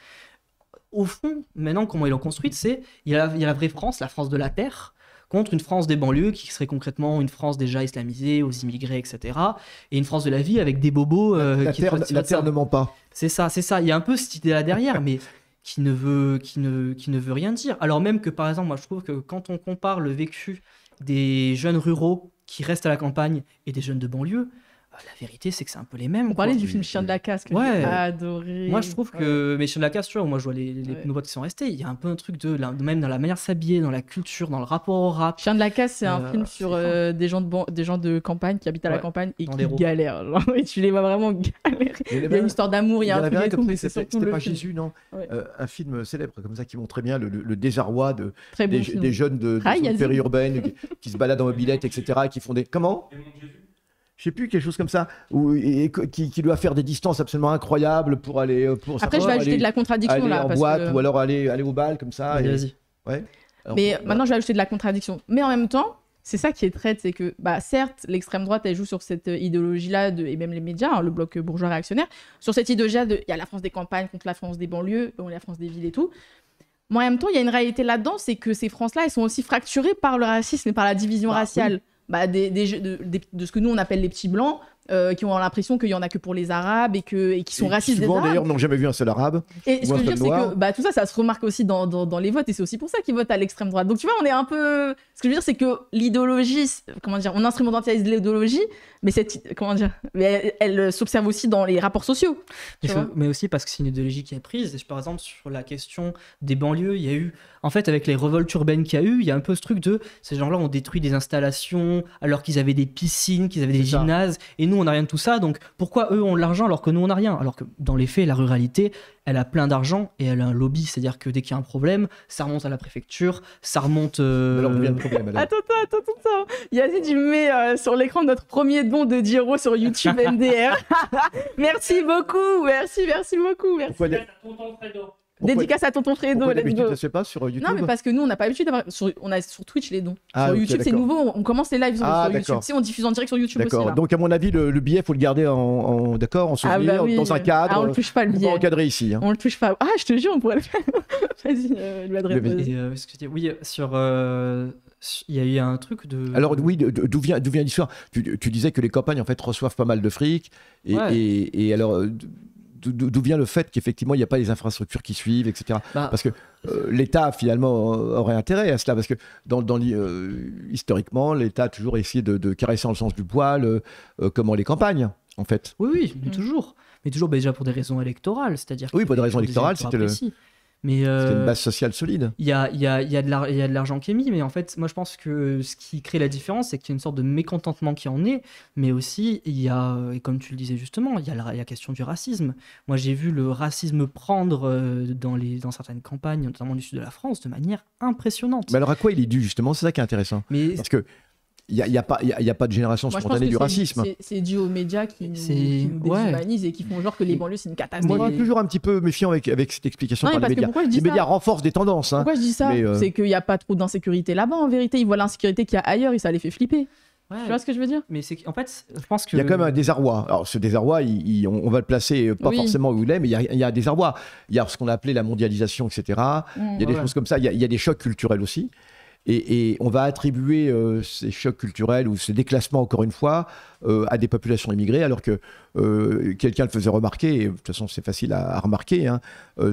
Au fond, maintenant, comment ils l'ont construite, c'est il y a la vraie France, la France de la terre, contre une France des banlieues qui serait concrètement une France déjà islamisée, aux immigrés, etc. Et une France de la vie avec des bobos... la terre ne ment pas. C'est ça. Il y a un peu cette idée-là derrière, mais qui ne veut rien dire. Alors même que, par exemple, moi je trouve que quand on compare le vécu des jeunes ruraux qui restent à la campagne et des jeunes de banlieue, la vérité, c'est que c'est un peu les mêmes. On parlait du film Chien de la Casse que j'ai adoré. Moi, je trouve que mais Chien de la Casse, tu vois, moi je vois les nouveaux qui sont restés. Il y a un peu un truc même dans la manière de s'habiller, dans la culture, dans le rapport au rap. Chien de la Casse, c'est un film sur des gens de campagne qui habitent à la campagne et qui galèrent. Et tu les vois vraiment galérer. Il y a une histoire d'amour, il y a un truc comme ça. C'était pas Jésus, non ? Un film célèbre comme ça qui montrait bien le désarroi des jeunes de périurbaines qui se baladent en mobilette, etc. qui font des... Comment ? Je sais plus, quelque chose comme ça, qui doit faire des distances absolument incroyables pour aller... Après, je vais ajouter de la contradiction aller là. En boîte, ou alors aller au bal, comme ça. Vas-y. Ouais. Mais maintenant, je vais ajouter de la contradiction. Mais en même temps, c'est ça qui est traite, c'est que, certes, l'extrême droite, elle joue sur cette idéologie-là, et même les médias, le bloc bourgeois réactionnaire, sur cette idéologie-là il y a la France des campagnes contre la France des banlieues, la France des villes et tout. Mais en même temps, il y a une réalité là-dedans, c'est que ces France-là, elles sont aussi fracturées par le racisme et par la division raciale. Oui. De ce que nous on appelle les petits blancs, qui ont l'impression qu'il y en a que pour les Arabes et qui sont racistes. Souvent d'ailleurs n'ont jamais vu un seul Arabe. Et ce que je veux dire, c'est que tout ça se remarque aussi dans les votes, et c'est aussi pour ça qu'ils votent à l'extrême droite. Donc tu vois, on est un peu... Ce que je veux dire, c'est que l'idéologie, on instrumentalise l'idéologie, mais elle s'observe aussi dans les rapports sociaux. Mais aussi parce que c'est une idéologie qui est prise. Par exemple, sur la question des banlieues, il y a eu... En fait, avec les révoltes urbaines qu'il y a eu, il y a un peu ce truc de... Ces gens-là ont détruit des installations alors qu'ils avaient des piscines, qu'ils avaient des gymnases, et nous, on n'a rien de tout ça. Donc, pourquoi eux ont de l'argent alors que nous, on n'a rien ? Alors que, dans les faits, la ruralité, elle a plein d'argent et elle a un lobby. C'est-à-dire que dès qu'il y a un problème, ça remonte à la préfecture, ça remonte... Alors, d'où vient le problème, alors ? Attends. Yazid, tu mets sur l'écran notre premier don de 10 € sur YouTube MDR. Merci beaucoup. Merci beaucoup. Dédicace à tonton Fredo, let's go. Ça se fait pas sur YouTube? Non, mais parce que nous, on n'a pas l'habitude d'avoir. On a sur Twitch les dons. Sur YouTube, c'est nouveau. On commence les lives sur YouTube. Si on diffuse en direct sur YouTube aussi. D'accord. Donc, à mon avis, le billet, il faut le garder en souvenir, dans un cadre. On le touche pas, le billet. On va encadrer ici. On le touche pas. Ah, je te jure, on pourrait le faire. Vas-y, lui adresse. Oui, sur. Il y a eu un truc de. Alors oui, d'où vient l'histoire? Tu disais que les campagnes en fait reçoivent pas mal de fric et alors d'où vient le fait qu'effectivement il n'y a pas les infrastructures qui suivent, etc. Parce que l'État finalement aurait intérêt à cela, parce que historiquement l'État a toujours essayé de caresser dans le sens du poil comment les campagnes en fait. Oui, mais toujours déjà pour des raisons électorales, c'est-à-dire. Oui, pour des raisons électorales, c'était Mais c'était une base sociale solide. Il y a de l'argent qui est mis, mais en fait, moi je pense que ce qui crée la différence, c'est qu'il y a une sorte de mécontentement qui en est, mais aussi il y a, et comme tu le disais justement, il y a la question du racisme. Moi j'ai vu le racisme prendre dans certaines campagnes, notamment du sud de la France, de manière impressionnante. Mais alors à quoi il est dû justement? C'est ça qui est intéressant. Parce que il n'y a pas de génération spontanée du racisme. C'est dû aux médias qui nous déshumanisent et qui font genre que les banlieues c'est une catastrophe. Moi, je suis toujours un petit peu méfiant avec cette explication par les médias. Les médias renforcent des tendances. Pourquoi je dis ça? C'est qu'il n'y a pas trop d'insécurité là-bas en vérité. Ils voient l'insécurité qu'il y a ailleurs et ça les fait flipper. Ouais. Tu vois ce que je veux dire? Mais c'est en fait, je pense que... Il y a quand même un désarroi. Alors ce désarroi, on va le placer pas forcément où il est, mais il y a un désarroi. Il y a ce qu'on a appelé la mondialisation, etc. Il y a des choses comme ça. Il y a des chocs culturels aussi. Et on va attribuer ces chocs culturels ou ces déclassements, encore une fois, à des populations immigrées, alors que quelqu'un le faisait remarquer, et de toute façon c'est facile à remarquer, hein,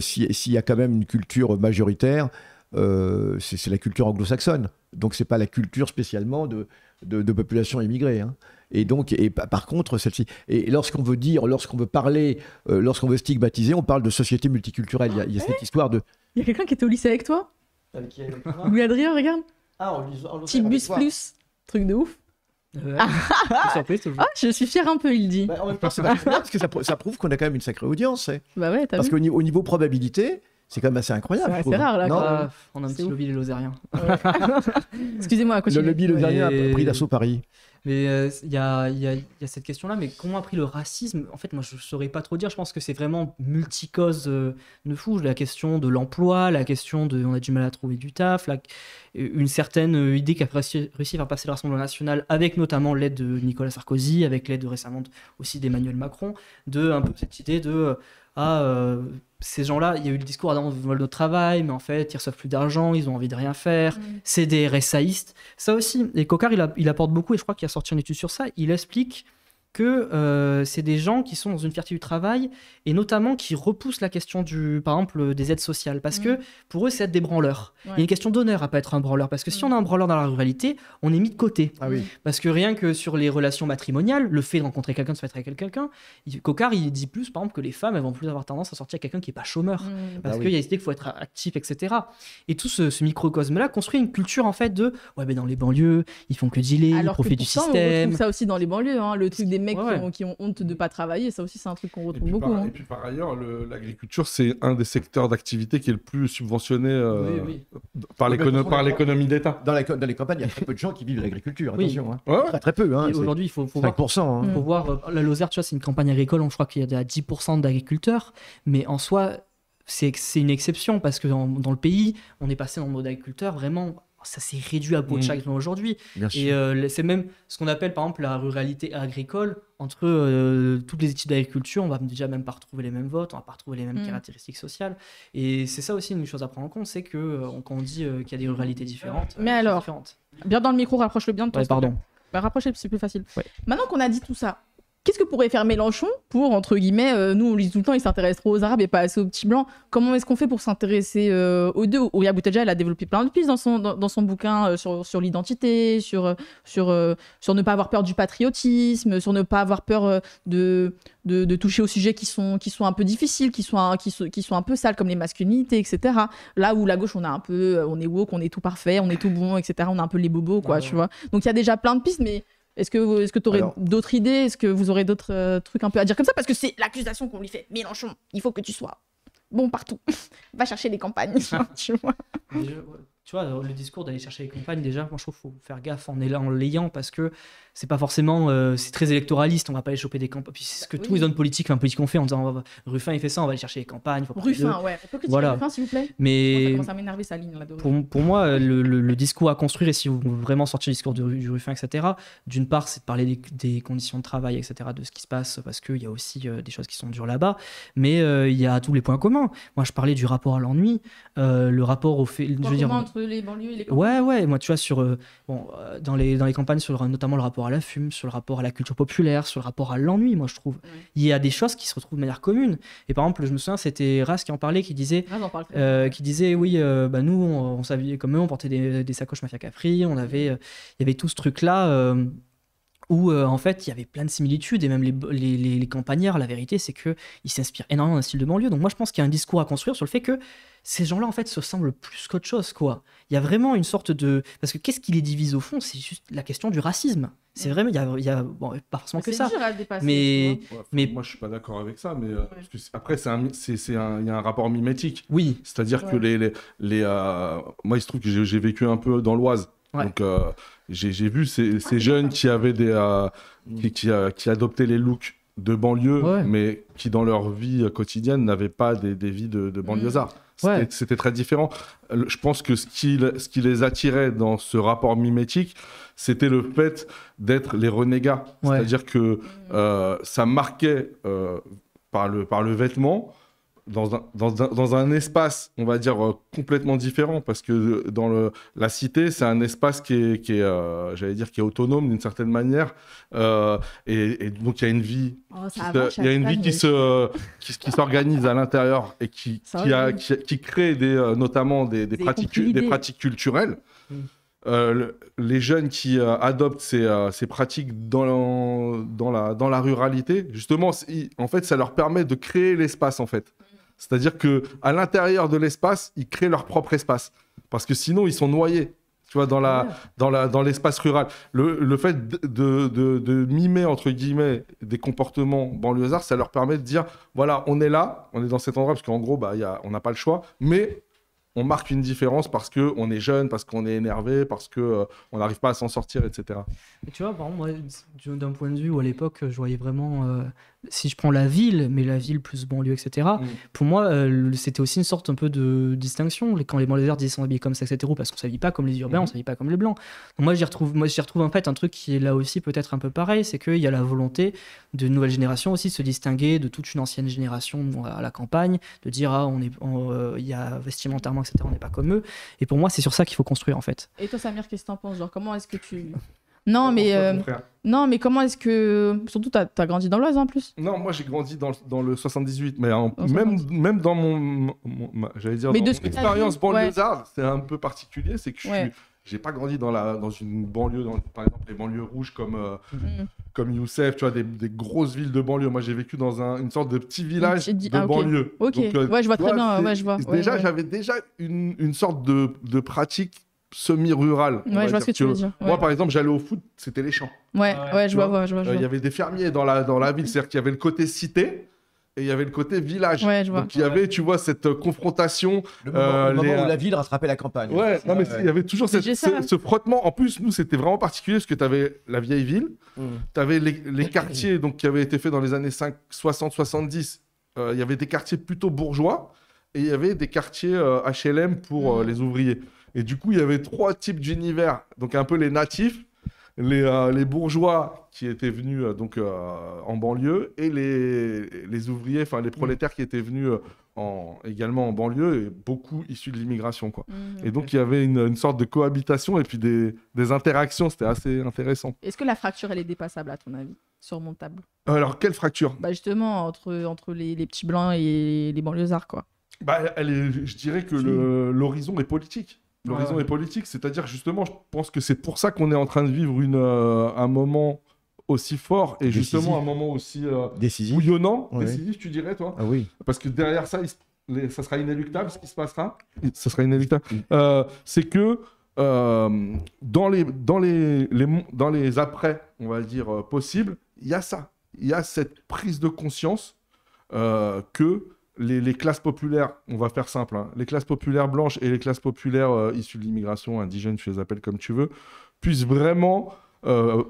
s'il y a quand même une culture majoritaire, c'est la culture anglo-saxonne. Donc c'est pas la culture spécialement de populations immigrées. Hein. Et donc, par contre, celle-ci. Et lorsqu'on veut dire, lorsqu'on veut parler, lorsqu'on veut stigmatiser, on parle de société multiculturelle. Il y a cette histoire de... Il y a quelqu'un qui était au lycée avec toi? Louis Adrien, regarde. Petit bus plus. Truc de ouf. Je suis fier un peu, il dit. En même temps, c'est bien parce que ça prouve qu'on a quand même une sacrée audience. Bah ouais, parce qu'au niveau probabilité, c'est quand même assez incroyable. C'est rare là. On a un petit lobby des Lozériens. Excusez-moi, continue. Le lobby Lozérien a pris d'assaut Paris. Mais il y a cette question-là, mais comment a pris le racisme? En fait, moi, je ne saurais pas trop dire. Je pense que c'est vraiment multicause de fou. La question de l'emploi, la question de on a du mal à trouver du taf, une certaine idée qui a réussi à faire passer le Rassemblement national, avec notamment l'aide de Nicolas Sarkozy, avec l'aide récemment aussi d'Emmanuel Macron, de un peu cette idée de ces gens-là, il y a eu le discours on vole notre travail, mais en fait, ils reçoivent plus d'argent, ils ont envie de rien faire. C'est des RSAistes. Ça aussi, et Cocard, il apporte beaucoup, et je crois qu'il a sorti une étude sur ça. Il explique que c'est des gens qui sont dans une fierté du travail et notamment qui repoussent la question par exemple, des aides sociales. Parce que pour eux, c'est être des branleurs. Ouais. Il y a une question d'honneur à pas être un branleur. Parce que si on a un branleur dans la ruralité, on est mis de côté. Ah oui. Parce que rien que sur les relations matrimoniales, le fait de rencontrer quelqu'un, de se mettre avec quelqu'un, Cocard, il dit plus, par exemple, que les femmes, elles vont plus avoir tendance à sortir avec quelqu'un qui n'est pas chômeur. Parce qu'il y a l'idée qu'il faut être actif, etc. Et tout ce microcosme-là construit une culture, en fait, mais dans les banlieues, ils font que dealer, ils profitent du système. On retrouve ça aussi dans les banlieues, hein, le truc des mecs qui ont honte de pas travailler, ça aussi c'est un truc qu'on retrouve beaucoup. Et puis par ailleurs, l'agriculture c'est un des secteurs d'activité qui est le plus subventionné par l'économie d'État. Dans les campagnes, il y a très peu de gens qui vivent de l'agriculture, attention. Hein. Très peu. Hein, aujourd'hui, il faut 5%. Voir, faut voir la Lozère, tu vois, c'est une campagne agricole, je crois qu'il y a 10% d'agriculteurs, mais en soi, c'est une exception parce que dans le pays, on est passé dans le mode agriculteur vraiment. Ça s'est réduit à peau de chagrin aujourd'hui. Et c'est même ce qu'on appelle par exemple la ruralité agricole. Entre toutes les études d'agriculture, on va déjà même pas retrouver les mêmes votes, on va pas retrouver les mêmes caractéristiques sociales. Et c'est ça aussi une chose à prendre en compte, c'est que quand on dit qu'il y a des ruralités différentes. Mais alors, bien dans le micro, rapproche-le bien de toi. Pardon. Rapproche-le, c'est plus facile. Ouais. Maintenant qu'on a dit tout ça, qu'est-ce que pourrait faire Mélenchon pour, entre guillemets, nous on lit tout le temps, il s'intéresse trop aux Arabes et pas assez aux petits blancs. Comment est-ce qu'on fait pour s'intéresser aux deux? Ouria Boutadja, elle a développé plein de pistes dans son bouquin sur l'identité, sur ne pas avoir peur du patriotisme, sur ne pas avoir peur de toucher aux sujets qui sont un peu difficiles, qui sont un peu sales, comme les masculinités, etc. Là où la gauche, on est woke, on est tout parfait, on est tout bon, etc. On est un peu les bobos, quoi, tu vois. Donc il y a déjà plein de pistes, mais... Est-ce que tu aurais d'autres idées? Est-ce que vous aurez d'autres trucs un peu à dire comme ça? Parce que c'est l'accusation qu'on lui fait. Mélenchon, il faut que tu sois bon partout. Va chercher les campagnes, tu vois. tu vois, le discours d'aller chercher les campagnes, déjà, moi je trouve qu'il faut faire gaffe en l'ayant parce que c'est pas forcément. C'est très électoraliste, on va pas aller choper des campagnes. Puis c'est ce que tous les hommes politiques ont fait en disant Ruffin il fait ça, on va aller chercher les campagnes. Ruffin, ouais. On peut critiquer Ruffin, s'il vous plaît. Mais ça commence à m'énerver sa ligne là. Pour moi, le discours à construire, et si vous voulez vraiment sortir le discours du Ruffin, etc., d'une part, c'est de parler des conditions de travail, etc., de ce qui se passe, parce qu'il y a aussi des choses qui sont dures là-bas, mais il y a tous les points communs. Moi, je parlais du rapport à l'ennui, le rapport au fait. Entre les banlieues et les campagnes. Ouais, moi, tu vois, dans les campagnes, sur notamment le rapport à la fume, sur le rapport à la culture populaire, sur le rapport à l'ennui, moi, je trouve. Ouais. Il y a des choses qui se retrouvent de manière commune. Et par exemple, je me souviens, c'était Ras qui en parlait, qui disait, oui, nous, on s'habillait comme eux, on portait des sacoches Mafia Capri, il y avait tout ce truc-là. Où en fait il y avait plein de similitudes et même les campagnards, la vérité c'est qu'ils s'inspirent énormément d'un style de banlieue. Donc moi je pense qu'il y a un discours à construire sur le fait que ces gens-là en fait se ressemblent plus qu'autre chose, quoi. Il y a vraiment une sorte de... Parce que qu'est-ce qui les divise au fond? C'est juste la question du racisme. C'est vraiment, il y a bon, pas forcément que ça. C'est dur à dépasser. Mais moi je suis pas d'accord avec ça, mais parce que après il y a un rapport mimétique. Oui. C'est-à-dire que moi il se trouve que j'ai vécu un peu dans l'Oise. Ouais. Donc j'ai vu ces jeunes qui avaient qui adoptaient les looks de banlieue, mais qui dans leur vie quotidienne n'avaient pas des vies de banlieusards. C'était très différent. Je pense que ce qui les attirait dans ce rapport mimétique, c'était le fait d'être les renégats. C'est-à-dire que ça marquait par le vêtement, dans un espace, on va dire, complètement différent, parce que dans la cité, c'est un espace qui est autonome d'une certaine manière, et donc il y a une vie, qui s'organise à l'intérieur et qui crée notamment des pratiques culturelles. Les jeunes qui adoptent ces pratiques dans la ruralité, justement, en fait, ça leur permet de créer l'espace, en fait. C'est-à-dire qu'à l'intérieur de l'espace, ils créent leur propre espace. Parce que sinon, ils sont noyés, tu vois, dans l'espace rural. Le fait de mimer, entre guillemets, des comportements banlieusards, ça leur permet de dire, voilà, on est là, on est dans cet endroit, parce qu'en gros, on n'a pas le choix, mais on marque une différence parce qu'on est jeune, parce qu'on est énervé, parce qu'on n'arrive pas à s'en sortir, etc. Et tu vois, par exemple, moi, d'un point de vue où à l'époque, je voyais vraiment, si je prends la ville, mais la ville plus banlieue, etc., pour moi, c'était aussi une sorte un peu de distinction. Quand les banlieusards disaient s'habiller comme ça, etc., parce qu'on ne s'habille pas comme les urbains, on ne s'habille pas comme les blancs. Donc moi, j'y retrouve en fait un truc qui est là aussi peut-être un peu pareil, c'est qu'il y a la volonté de nouvelle génération aussi de se distinguer de toute une ancienne génération à la campagne, de dire, il y a vestimentairement, etc., on n'est pas comme eux. Et pour moi, c'est sur ça qu'il faut construire, en fait. Et toi, Samir, qu'est-ce que t'en penses? Genre, comment est-ce que tu... Non, mais comment est-ce que... Surtout, t'as grandi dans l'Oise, en plus? Non, moi, j'ai grandi dans le 78, mais même dans mon expérience banlieusarde, c'est un peu particulier, c'est que j'ai pas grandi dans une banlieue, par exemple, les banlieues rouges comme Youssef, tu vois, des grosses villes de banlieue. Moi, j'ai vécu dans une sorte de petit village de banlieue. Ok, donc, je vois très bien, je vois. J'avais déjà une sorte de pratique semi-rural. Ouais, je vois ce que tu veux dire. Moi, par exemple, j'allais au foot, c'était les champs. Ouais, je vois. Il y avait des fermiers dans la ville, c'est-à-dire qu'il y avait le côté cité et il y avait le côté village. Ouais, je vois. Donc il y avait, tu vois, cette confrontation. Le moment où la ville rattrapait la campagne. Ouais, non, mais il y avait toujours ce frottement. En plus, nous, c'était vraiment particulier parce que tu avais la vieille ville, tu avais les quartiers donc, qui avaient été faits dans les années 60-70. Il y avait des quartiers plutôt bourgeois et il y avait des quartiers HLM pour les ouvriers. Et du coup, il y avait 3 types d'univers. Donc, un peu les natifs, les bourgeois qui étaient venus en banlieue et les ouvriers, enfin les prolétaires qui étaient venus également en banlieue et beaucoup issus de l'immigration, quoi. Et donc, il y avait une sorte de cohabitation et puis des interactions. C'était assez intéressant. Est-ce que la fracture, elle est dépassable, à ton avis? Surmontable? Alors, quelle fracture? Justement, entre les petits blancs et les banlieusards, quoi. Je dirais que l'horizon est politique. L'horizon est politique, c'est-à-dire justement, je pense que c'est pour ça qu'on est en train de vivre un moment aussi fort et justement un moment aussi bouillonnant, décisif, tu dirais, toi? Ah oui. Parce que derrière ça, ça sera inéluctable, ce qui se passera. Ça sera inéluctable. C'est que dans les après, on va dire, possibles, il y a ça. Il y a cette prise de conscience que les classes populaires, on va faire simple, hein, les classes populaires blanches et les classes populaires issues de l'immigration, indigènes, tu les appelles comme tu veux, puissent vraiment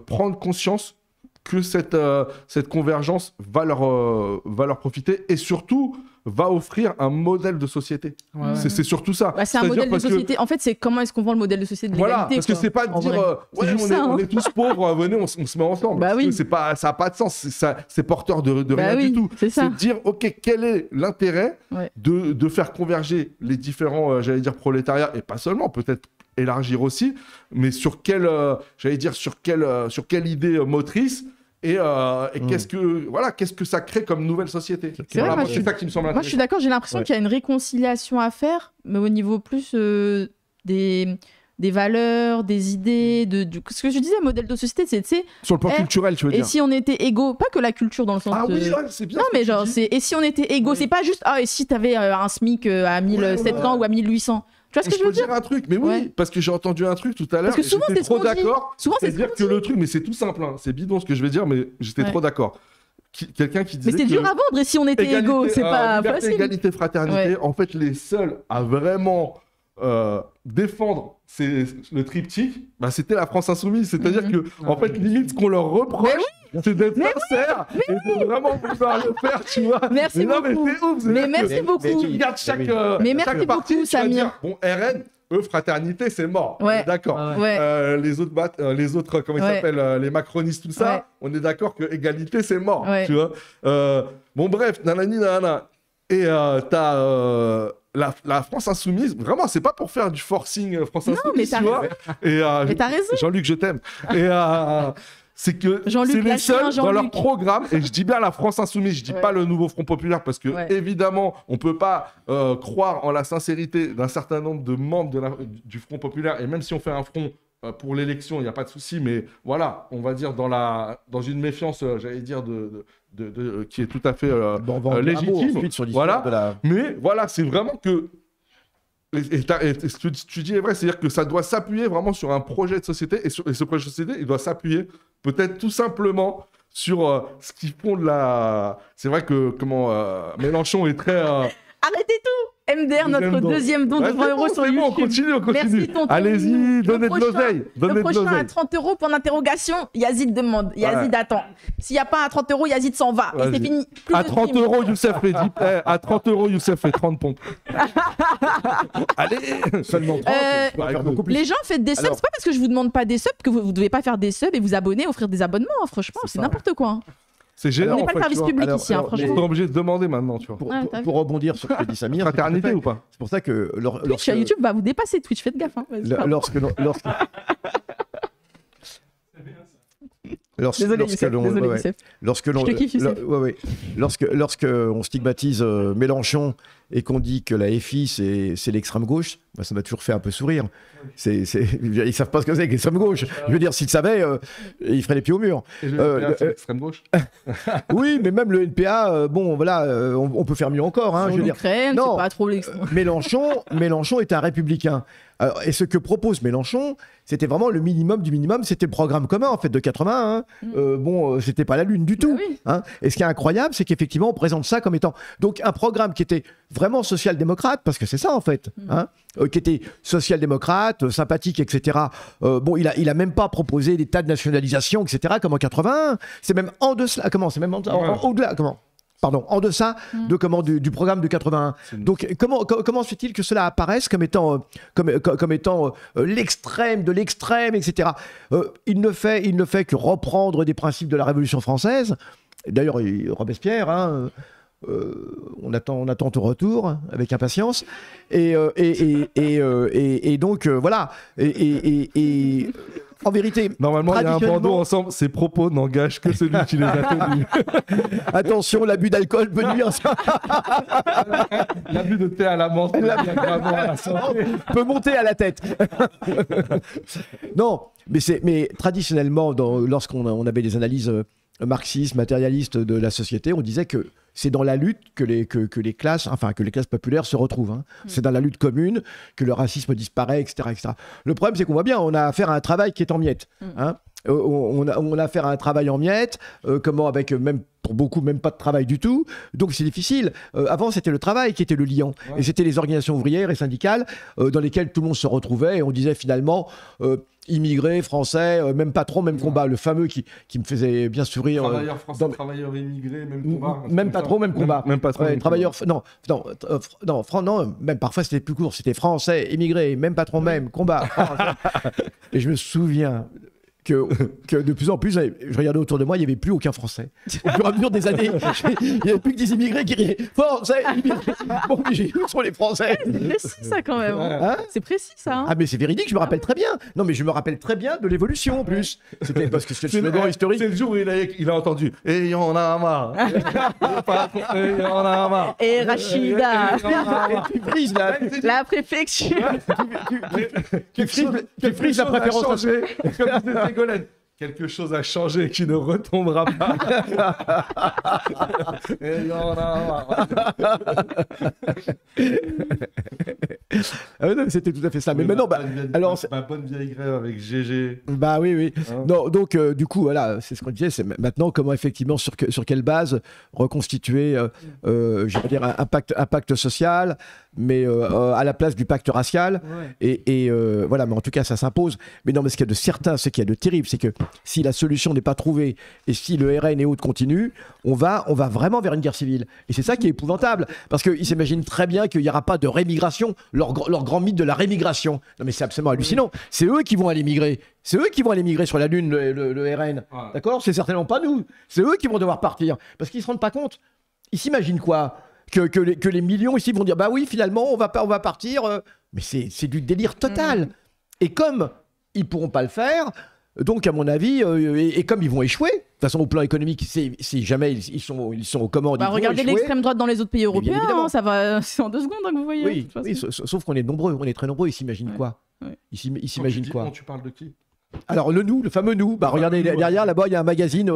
prendre conscience que cette convergence va leur profiter et surtout va offrir un modèle de société. Ouais. C'est surtout ça. Bah, c'est un modèle de société. En fait, c'est comment est-ce qu'on vend le modèle de société de l'égalité. Voilà, parce que c'est pas de dire on est tous pauvres, venez, on se met ensemble. Bah oui. Ça n'a pas de sens. C'est porteur de rien du tout. C'est de dire, OK, quel est l'intérêt de faire converger les différents, j'allais dire, prolétariats, et pas seulement, peut-être élargir aussi, mais sur quelle idée motrice et qu'est-ce que ça crée comme nouvelle société. C'est ça qui me semble intéressant. Moi, je suis d'accord, j'ai l'impression qu'il y a une réconciliation à faire, mais au niveau plus des valeurs, des idées, ce que je disais, modèle de société, c'est... Sur le plan culturel, tu veux dire. Et si on était égaux, pas que la culture dans le sens... Ah oui, c'est bien. Non, mais genre, et si on était égaux, c'est pas juste, et si t'avais un SMIC à 1700 ou à 1800. Tu vois ce que je veux dire ? Dire un truc, mais oui, parce que j'ai entendu un truc tout à l'heure. Parce que souvent, c'est trop d'accord. C'est-à-dire que le truc, mais c'est tout simple, hein, c'est bidon ce que je vais dire, mais j'étais trop d'accord. Quelqu'un qui disait. Mais c'est dur à vendre, et si on était égaux, c'est pas facile. Égalité, fraternité, en fait, les seuls à vraiment défendre le triptyque, c'était la France insoumise. C'est-à-dire que, en fait, limite, ce qu'on leur reproche, c'est d'être sincère et de vraiment pouvoir le faire, tu vois. Merci beaucoup. Mais merci beaucoup. Tu regardes chaque partie, Samir. Bon, RN, fraternité, c'est mort. Ouais. On est d'accord. Ouais. Les autres, comment ils s'appellent, les macronistes, tout ça, on est d'accord que égalité, c'est mort. Ouais. Tu vois. Bon, bref, nanani, nanana. Et t'as la France insoumise. Vraiment, c'est pas pour faire du forcing France insoumise, tu vois. Mais t'as raison. Jean-Luc, je t'aime. Et c'est que c'est les seuls dans leur programme, et je dis bien la France insoumise, je dis pas le nouveau Front populaire, parce que évidemment, on peut pas croire en la sincérité d'un certain nombre de membres du Front populaire, et même si on fait un front pour l'élection, il n'y a pas de souci, mais voilà, on va dire dans une méfiance, j'allais dire, qui est tout à fait légitime. Voilà. Mais voilà, c'est vraiment que... Et ce que tu dis est vrai, c'est-à-dire que ça doit s'appuyer vraiment sur un projet de société, et ce projet de société, il doit s'appuyer peut-être tout simplement sur ce qu'ils font de la... C'est vrai que Mélenchon est très... Arrêtez tout! MDR, notre deuxième don de 20 € sur YouTube. On continue. Merci, tonton. Allez-y, donnez de l'oseille. Le prochain à 30 € pour l'interrogation, Yazid demande. Yazid attend. S'il n'y a pas un 30 €, Yazid s'en va. Et c'est fini. À 30 €, Youssef fait 10. À 30 €, Youssef fait 30 pompes. Allez, seulement 30. Les gens, faites des subs. C'est pas parce que je vous demande pas des subs que vous ne devez pas faire des subs et vous abonner, offrir des abonnements. Franchement, c'est n'importe quoi. C'est génial. On n'est pas le service public ici, franchement. On est obligé de demander maintenant, tu vois. Pour rebondir sur ce que dit Samir. Fraternité ou pas ? C'est pour ça que. Twitch, YouTube va vous dépasser, Twitch, faites gaffe. Hein. Lorsque on stigmatise Mélenchon et qu'on dit que la FI c'est l'extrême gauche, ça m'a toujours fait un peu sourire. Ils savent pas ce que c'est que l'extrême gauche. Je veux dire, s'ils savaient, ils feraient les pieds au mur. Et le NPA, c'est l'extrême gauche. Oui, mais même le NPA, on peut faire mieux encore. Hein, je veux dire. Non, c'est pas trop l'extrême. Mélenchon est un républicain. Alors, et ce que propose Mélenchon, c'était vraiment le minimum du minimum. C'était le programme commun en fait de 81. C'était pas la lune du tout. Oui. Hein. Et ce qui est incroyable, c'est qu'effectivement, on présente ça comme étant donc un programme qui était vraiment social-démocrate, parce que c'est ça en fait, qui était social-démocrate, sympathique, etc. Il a même pas proposé des tas de nationalisations, etc. Comme en 81. C'est même en deçà. Comment ? C'est même au-delà. Comment ? Pardon, en deçà du programme de 81. Donc, comment se fait-il que cela apparaisse comme étant l'extrême de l'extrême, etc. Il ne fait que reprendre des principes de la Révolution française. D'ailleurs, Robespierre, on attend ton retour avec impatience. Et donc, voilà. Et en vérité, normalement, il y a un bandeau ensemble. Ces propos n'engagent que celui qui les a tenus. Attention, l'abus d'alcool peut nuire. L'abus de thé à la menthe peut monter à la tête. Non, mais traditionnellement, lorsqu'on avait des analyses marxistes, matérialistes de la société, on disait que c'est dans la lutte que les classes populaires se retrouvent. Hein. C'est dans la lutte commune que le racisme disparaît, etc., etc. Le problème, c'est qu'on voit bien, on a affaire à un travail qui est en miettes. Hein. on a affaire à un travail en miettes, comment avec même pour beaucoup même pas de travail du tout, donc c'est difficile. Avant c'était le travail qui était le liant, et c'était les organisations ouvrières et syndicales dans lesquelles tout le monde se retrouvait et on disait finalement immigrés, français, même patron, même combat. Le fameux qui me faisait bien sourire. Travailleurs français, travailleurs immigrés, même combat. Même patron, même combat. Même patron, même travailleurs. Non, même parfois c'était plus court. C'était français, immigrés, même patron, même combat. Et je me souviens que de plus en plus, je regardais autour de moi, il n'y avait plus aucun Français. Au fur et à mesure des années, il n'y avait plus que des immigrés qui riaient. Français, immigrés. Bon, mais où sont les Français? C'est précis ça quand même. Hein, c'est précis ça. Hein, ah mais c'est véridique, je me rappelle très bien. Non mais je me rappelle très bien de l'évolution en plus. C'était parce que c'était le slogan historique. C'est le jour où il a entendu « Et il en a marre !» Et il en a marre. Et Rachida. Tu frises la préfecture. Tu frises la préférence. Quelque chose a changé qui ne retombera pas. Et il y en a marre. Non, c'était tout à fait ça. Mais maintenant, alors ma bonne vieille grève avec GG. Bah oui. Hein? Non, donc du coup, voilà, c'est ce qu'on disait. C'est maintenant comment effectivement sur quelle base reconstituer, je veux dire, un pacte social, mais à la place du pacte racial. Ouais. Et voilà, mais en tout cas, ça s'impose. Mais non, mais ce qu'il y a de certain, ce qu'il y a de terrible, c'est que si la solution n'est pas trouvée et si le RN et autres continuent, on va vraiment vers une guerre civile. Et c'est ça qui est épouvantable, parce qu'ils s'imaginent très bien qu'il n'y aura pas de rémigration, leur grand mythe de la rémigration. Non mais c'est absolument hallucinant. C'est eux qui vont aller migrer. C'est eux qui vont aller migrer sur la Lune, le RN. Ouais. D'accord ? C'est certainement pas nous. C'est eux qui vont devoir partir. Parce qu'ils ne se rendent pas compte. Ils s'imaginent quoi ? Que les millions ici vont dire bah oui, finalement, on va partir. Mais c'est du délire total. Et comme ils ne pourront pas le faire, donc à mon avis, et comme ils vont échouer, de toute façon au plan économique, si jamais ils sont aux commandes, regardez l'extrême droite dans les autres pays européens, hein, ça va, c'est en 2 secondes hein, que vous voyez. Oui, sauf qu'on est nombreux, on est très nombreux, ils s'imaginent quoi? Ils s'imaginent quoi? Quand tu parles de qui? Alors le fameux nous, regardez derrière là-bas, il y a un magazine,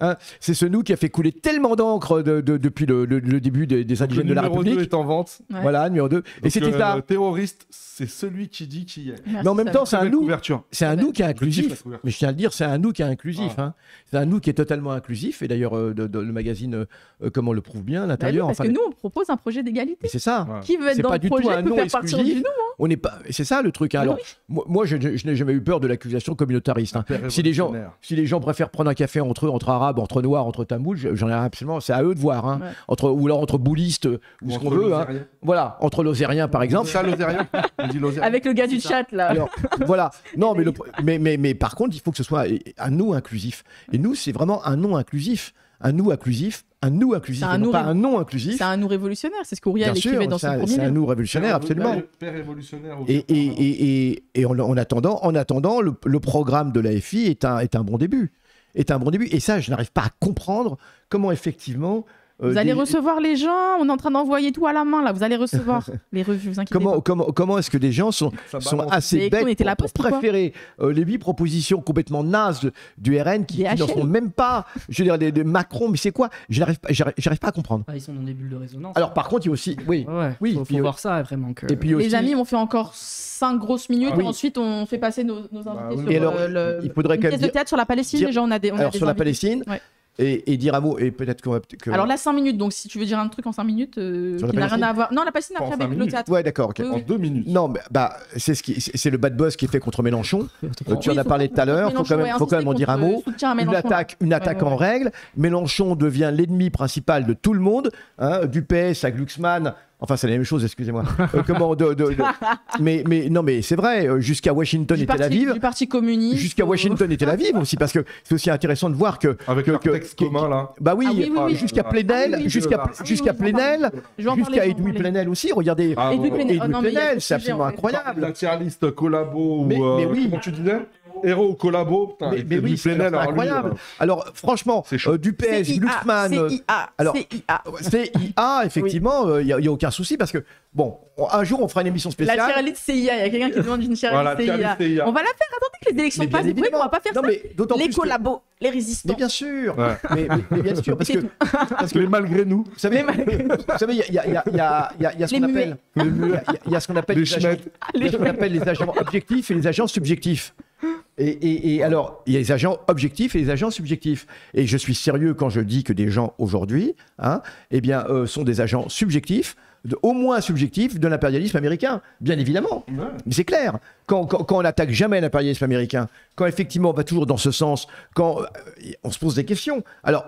hein, c'est ce nous qui a fait couler tellement d'encre depuis le début des indigènes de la République. Numéro 2 est en vente. Voilà, numéro 2. Et c'était ça. Terroriste, c'est celui qui dit qui est. Mais en même temps, c'est un nous. C'est un nous qui est inclusif. Mais je tiens à le dire, c'est un nous qui est inclusif. Hein. C'est un nous qui est totalement inclusif. Et d'ailleurs, le magazine, comment le prouve bien à l'intérieur. Parce que nous, on propose un projet d'égalité. C'est ça. Qui veut être dans le projet peut faire partir du nous. On n'est pas. C'est ça le truc. Alors, moi, je n'ai jamais eu peur de l'accusation communautariste. Si les gens préfèrent prendre un café entre eux, entre arabes, entre noirs, entre tamouls, j'en ai absolument. C'est à eux de voir. Hein. Ou alors entre boulistes ou ce qu'on veut. Voilà, entre lozériens par exemple. Ça, lozérien. Avec le gars du chat là. Alors, voilà. Non, mais par contre, il faut que ce soit un nous inclusif. Et nous, c'est vraiment un non inclusif. Un nous inclusif. Un nous inclusif, pas un non inclusif. C'est un nous révolutionnaire, c'est ce qu'Ouriel écrivait dans son premier livre. C'est un nous révolutionnaire, absolument. Père révolutionnaire. Et en attendant, le programme de l'AFI est un bon début. Et ça, je n'arrive pas à comprendre comment effectivement... Vous allez recevoir les gens, on est en train d'envoyer tout à la main, là, vous allez recevoir les revues, vous inquiétez pas. Comment est-ce que des gens sont assez bêtes pour préférer les 8 propositions complètement nazes du RN qui n'en sont même pas, je veux dire, de Macron, mais c'est quoi? J'arrive pas à comprendre. Ils sont dans des bulles de résonance. Alors par contre, il y a aussi... Oui, faut voir ça, vraiment. Et puis aussi... Les amis, on fait encore 5 grosses minutes, ensuite on fait passer nos invités sur il faudrait une pièce de théâtre sur la Palestine, déjà on a des sur la Palestine. Et dire un mot, et peut-être qu'on va... Alors là, 5 minutes, donc si tu veux dire un truc en 5 minutes, qui n'a rien à voir... Non, la Palestine après avec le théâtre. Ouais, d'accord. Okay. En 2 minutes. Non, c'est le bad buzz qui est fait contre Mélenchon. Tu en as parlé tout à l'heure, il faut quand même en dire un mot. Une attaque en règle. Mélenchon devient l'ennemi principal de tout le monde, hein, du PS à Glucksmann. Enfin, c'est la même chose, excusez-moi. Mais non, mais c'est vrai, jusqu'à Washington et Tel Aviv. Du Parti communiste. Jusqu'à Washington et Tel Aviv aussi, parce que c'est aussi intéressant de voir que. Avec le texte commun, là. Bah oui, jusqu'à Plenel, jusqu'à Plenel, jusqu'à Edoui Plenel aussi. Regardez, Edoui Plenel, c'est absolument incroyable. La tier list collabo ou. Comment tu disais? Héros collabo, mais oui, c'est incroyable. Alors franchement, du PS, Glucksmann, CIA, effectivement, il y a aucun souci parce que bon, un jour on fera une émission spéciale. La tier list CIA, il y a quelqu'un qui demande une tier list CIA. On va la faire. Attendez que les élections passent. Vous on va pas faire ça. Les collabos, les résistants. Mais bien sûr. Mais bien sûr parce que mais malgré nous. Vous savez, il y a ce qu'on appelle les agents objectifs et les agents subjectifs. Et alors, il y a les agents objectifs et les agents subjectifs. Et je suis sérieux quand je dis que des gens aujourd'hui, sont des agents subjectifs, au moins subjectifs, de l'impérialisme américain, bien évidemment. Ouais. Mais c'est clair. Quand on n'attaque jamais l'impérialisme américain, quand effectivement on va toujours dans ce sens, quand on se pose des questions. Alors,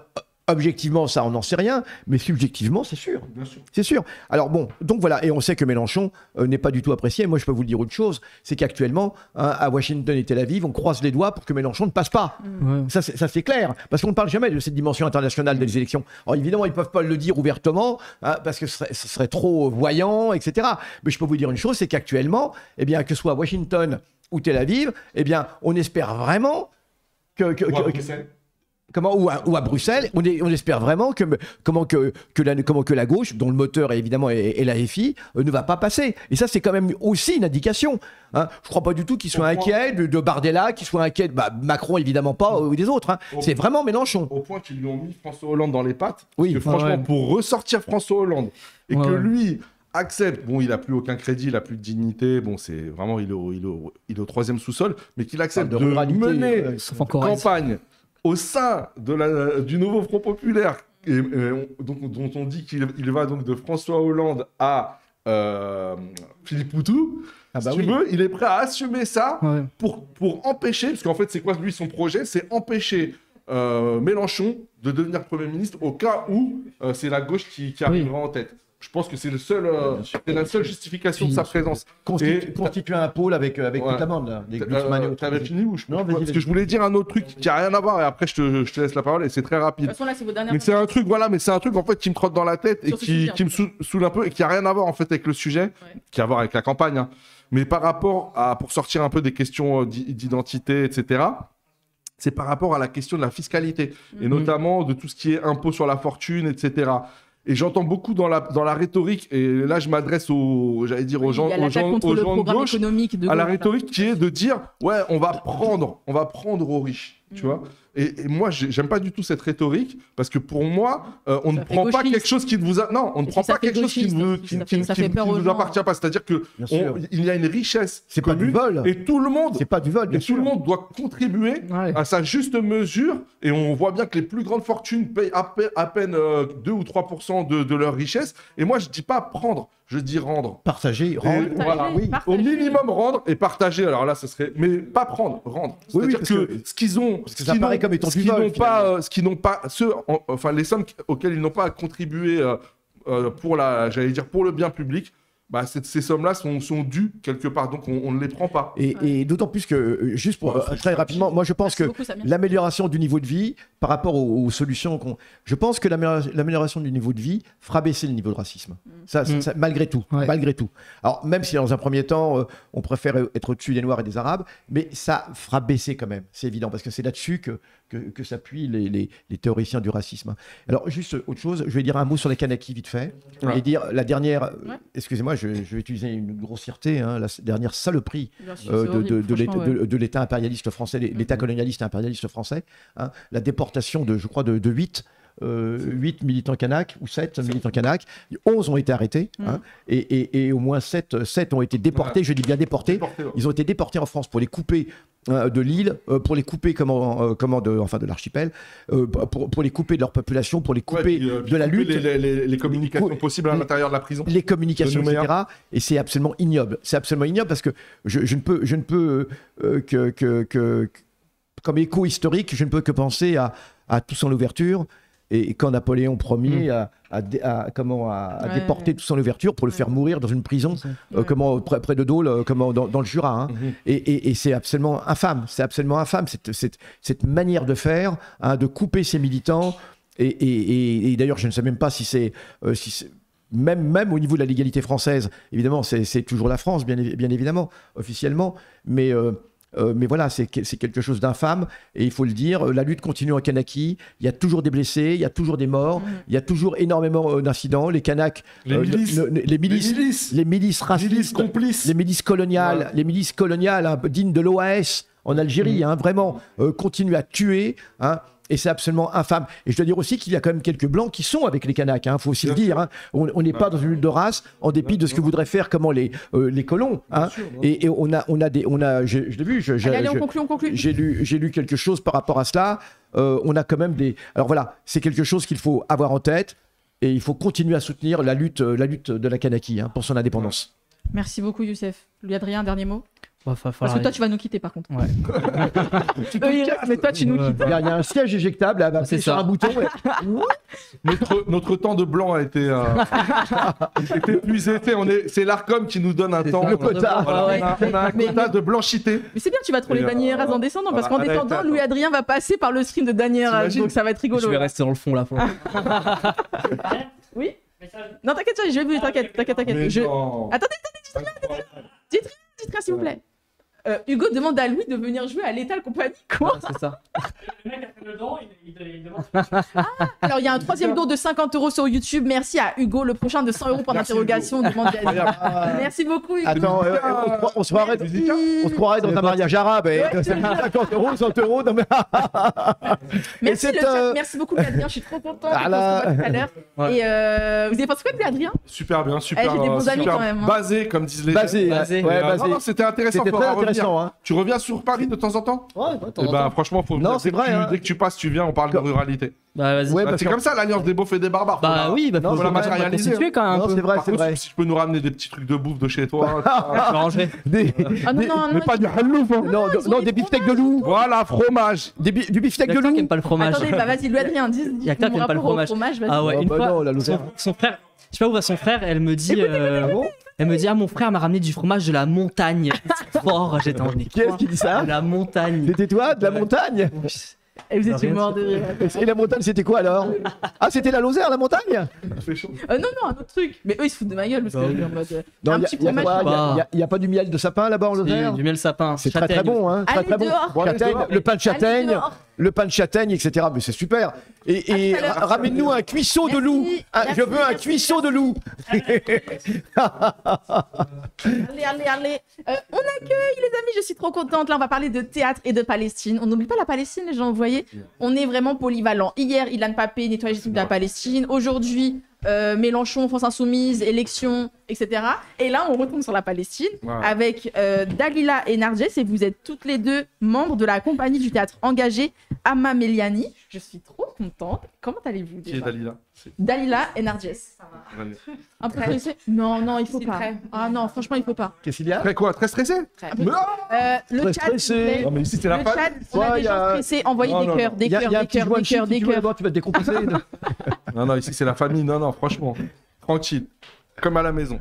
objectivement, ça, on n'en sait rien, mais subjectivement, c'est sûr. Bien sûr. C'est sûr. Alors bon, donc voilà, et on sait que Mélenchon n'est pas du tout apprécié. Moi, je peux vous le dire autre chose, c'est qu'actuellement, à Washington et Tel Aviv, on croise les doigts pour que Mélenchon ne passe pas. Ouais. Ça, c'est clair, parce qu'on ne parle jamais de cette dimension internationale des élections. Alors évidemment, ils ne peuvent pas le dire ouvertement, parce que ce serait trop voyant, etc. Mais je peux vous dire une chose, c'est qu'actuellement, que ce soit à Washington ou Tel Aviv, on espère vraiment que ou à Bruxelles, on espère vraiment que la gauche, dont le moteur évidemment est la FI, ne va pas passer. Et ça, c'est quand même aussi une indication. Je ne crois pas du tout qu'ils soient inquiets de Bardella, qu'ils soient inquiets de Macron, évidemment pas, ou des autres. C'est vraiment Mélenchon. Au point qu'ils lui ont mis François Hollande dans les pattes. Oui. Parce que franchement, pour ressortir François Hollande, et que lui accepte, bon, il n'a plus aucun crédit, il n'a plus de dignité, bon, c'est vraiment, il est au troisième sous-sol, mais qu'il accepte de mener campagne au sein du nouveau Front Populaire, dont on dit qu'il va donc de François Hollande à Philippe Poutou, tu veux, il est prêt à assumer ça pour empêcher, parce qu'en fait, c'est quoi lui son projet? C'est empêcher Mélenchon de devenir Premier ministre au cas où c'est la gauche qui arrivera en tête. Je pense que c'est la seule justification de sa présence. Constituer un pôle avec toute la bande. T'avais fini ou non, parce que je voulais dire un autre truc qui n'a rien à voir et après je te laisse la parole et c'est très rapide. De toute façon, là, c'est vos dernières mais c'est un truc, en fait qui me trotte dans la tête et qui me saoule un peu et qui n'a rien à voir en fait avec le sujet, qui a à voir avec la campagne. Hein. Mais par rapport pour sortir un peu des questions d'identité, etc., c'est par rapport à la question de la fiscalité et notamment de tout ce qui est impôt sur la fortune, etc. Et j'entends beaucoup dans la rhétorique, et là je m'adresse aux gens de gauche, à la rhétorique qui est de dire ouais, on va prendre aux riches, tu vois. Et moi j'aime pas du tout cette rhétorique parce que pour moi on ne prend pas quelque chose qui ne vous on ne prend pas quelque chose qui ne vous appartient pas. C'est-à-dire que il y a une richesse commune et tout le monde, c'est pas du vol, tout le monde doit contribuer à sa juste mesure. Et on voit bien que les plus grandes fortunes payent à peine 2 ou 3% de leur richesse. Et moi je dis pas prendre, je dis rendre. Partager, rendre. Voilà, oui. Au minimum rendre et partager. Alors là, ce serait, mais pas prendre, rendre. C'est-à-dire que ce qu'ils ont, les sommes auxquelles ils n'ont pas à contribuer pour le bien public. Ces sommes-là sont dues quelque part, donc on ne les prend pas. Et d'autant plus que, juste pour très rapidement, moi je pense que l'amélioration du niveau de vie par rapport aux solutions je pense que l'amélioration du niveau de vie fera baisser le niveau de racisme. Ça, malgré tout. Malgré tout. Alors, même si dans un premier temps, on préfère être au-dessus des Noirs et des Arabes, mais ça fera baisser quand même, c'est évident, parce que c'est là-dessus que s'appuient les théoriciens du racisme. Alors, juste autre chose, je vais dire un mot sur les Kanakis vite fait, et dire la dernière, excusez-moi, je vais utiliser une grossièreté, la dernière saloperie de l'État impérialiste français, l'État colonialiste et impérialiste français, la déportation de 8 militants kanaks ou 7 militants kanaks, 11 ont été arrêtés et au moins 7 ont été déportés, je dis bien déportés, ils ont été déportés en France pour les couper de l'île, pour les couper de l'archipel, pour les couper de leur population, pour les couper de la lutte. Les communications possibles à l'intérieur de la prison. Les communications, etc. Et c'est absolument ignoble. C'est absolument ignoble parce que je ne peux comme écho historique, je ne peux que penser à Toussaint Louverture. Et quand Napoléon Ier a déporté Toussaint Louverture pour le faire mourir dans une prison, près de Dole, dans le Jura. Et c'est absolument infâme. C'est absolument infâme, cette manière de faire, de couper ses militants. Et d'ailleurs, je ne sais même pas si c'est... Même au niveau de la légalité française, évidemment, c'est toujours la France, bien évidemment, officiellement. Mais voilà, c'est quelque chose d'infâme et il faut le dire. La lutte continue en Kanaki. Il y a toujours des blessés, il y a toujours des morts, il y a toujours énormément d'incidents. Les Kanaks, les milices racistes, complices, les milices coloniales, dignes de l'OAS en Algérie, vraiment continuent à tuer. et c'est absolument infâme. Et je dois dire aussi qu'il y a quand même quelques blancs qui sont avec les Kanaks, hein, faut aussi le dire. Hein. On n'est pas dans une lutte de race, en dépit de ce que voudraient faire les colons. Hein. Et on a, je l'ai vu, allez, on conclut. J'ai lu quelque chose par rapport à cela. On a quand même des... Alors voilà, c'est quelque chose qu'il faut avoir en tête, et il faut continuer à soutenir la lutte de la Kanaki, hein, pour son indépendance. Merci beaucoup, Youssef. Louis-Adrien, dernier mot? Parce que toi, tu vas nous quitter, par contre. Ouais. Mais toi, tu nous quittes. Il y a un siège éjectable, là, c'est sur un bouton. Notre temps de blanc a été épuisé. C'est l'Arcom qui nous donne un temps. Le quota. Voilà, on a un quota de blanchité. Mais c'est bien, tu vas troller Dany Heraz en descendant, parce qu'en descendant, Louis-Adrien va passer par le stream de Dany Heraz, donc ça va être rigolo. Je vais rester dans le fond, là. Oui? Non, t'inquiète, je vais vous dire, t'inquiète. Attendez, dites rien, s'il vous plaît. Hugo demande à Louis de venir jouer à Lethal Company. Quoi? C'est ça. Le mec a fait le don, il demande. Alors, il y a un troisième don de 50 € sur YouTube. Merci à Hugo. Le prochain de 100 € pour l'interrogation. Merci beaucoup, Hugo. Attends, on se croirait dans un mariage arabe. 50 €, 100 €. Non, mais... Merci beaucoup, Adrien. Je suis trop content. Tout à l'heure. Et vous avez pensé quoi de Adrien? Super bien, super. J'ai des bons amis quand même. Basé, comme disent les gens. Basé. Non, c'était intéressant. C'était très intéressant. Hein. Tu reviens sur Paris de temps en temps? Ouais, franchement, faut c'est vrai. Dès que tu passes, tu viens, on parle de ruralité. Bah, vas-y. Ouais, c'est comme ça l'alliance des beaufs et des barbares. Bah oui, faut la matérialiser. quand même. C'est vrai, c'est vrai. Si je peux nous ramener des petits trucs de bouffe de chez toi. Mais pas du hallouf. Non, des beefsteaks de loup. Voilà, fromage. Du beefsteak de loup. Qui aime pas le fromage. Attendez, vas-y, Louis-Adrien, dis. Il y a que toi qui aime pas le fromage. Ah ouais, une fois, son frère, je sais pas où va son frère, elle me dit... mon frère m'a ramené du fromage de la montagne. C'est fort, j'étais en équipe. Qui est-ce qui dit ça? De la montagne. C'était toi, de la montagne? Et vous étiez mort de rire. Et la montagne, c'était quoi alors? Ah, c'était la Lozère, la montagne? Non, un autre truc. Mais eux, ils se foutent de ma gueule parce que je suis en mode. Non, il n'y a pas du miel de sapin là-bas en Lozère? Du miel sapin. C'est très très bon, hein. Très très bon. Le pain de châtaigne. Le pain de châtaigne, etc. Mais c'est super. Et ramène-nous un cuisseau de loup. Je veux un cuisseau de loup. Allez. On accueille les amis, je suis trop contente. Là, on va parler de théâtre et de Palestine. On n'oublie pas la Palestine, les gens, vous voyez. On est vraiment polyvalent. Hier, Ilan Pappé, nettoyage de la Palestine. Aujourd'hui, Mélenchon, France Insoumise, élections, etc. Et là, on retourne sur la Palestine avec Dalila et Narges. Et vous êtes toutes les deux membres de la compagnie du théâtre engagé Amma Meliani. Je suis trop contente. Comment allez-vous déjà? Qui est Dalila? Dalila et Narges. Un peu stressé? Non, il faut pas. Ah non, franchement, il faut pas. Qu'est-ce qu'il y a? Très quoi? Très stressé? Le chat, stressé. Non, mais ici, c'est la chat, on a des gens stressés. Envoyez des cœurs. Tu vas te décompresser. Non, ici, c'est la famille. Non, franchement. Tranquille. Comme à la maison.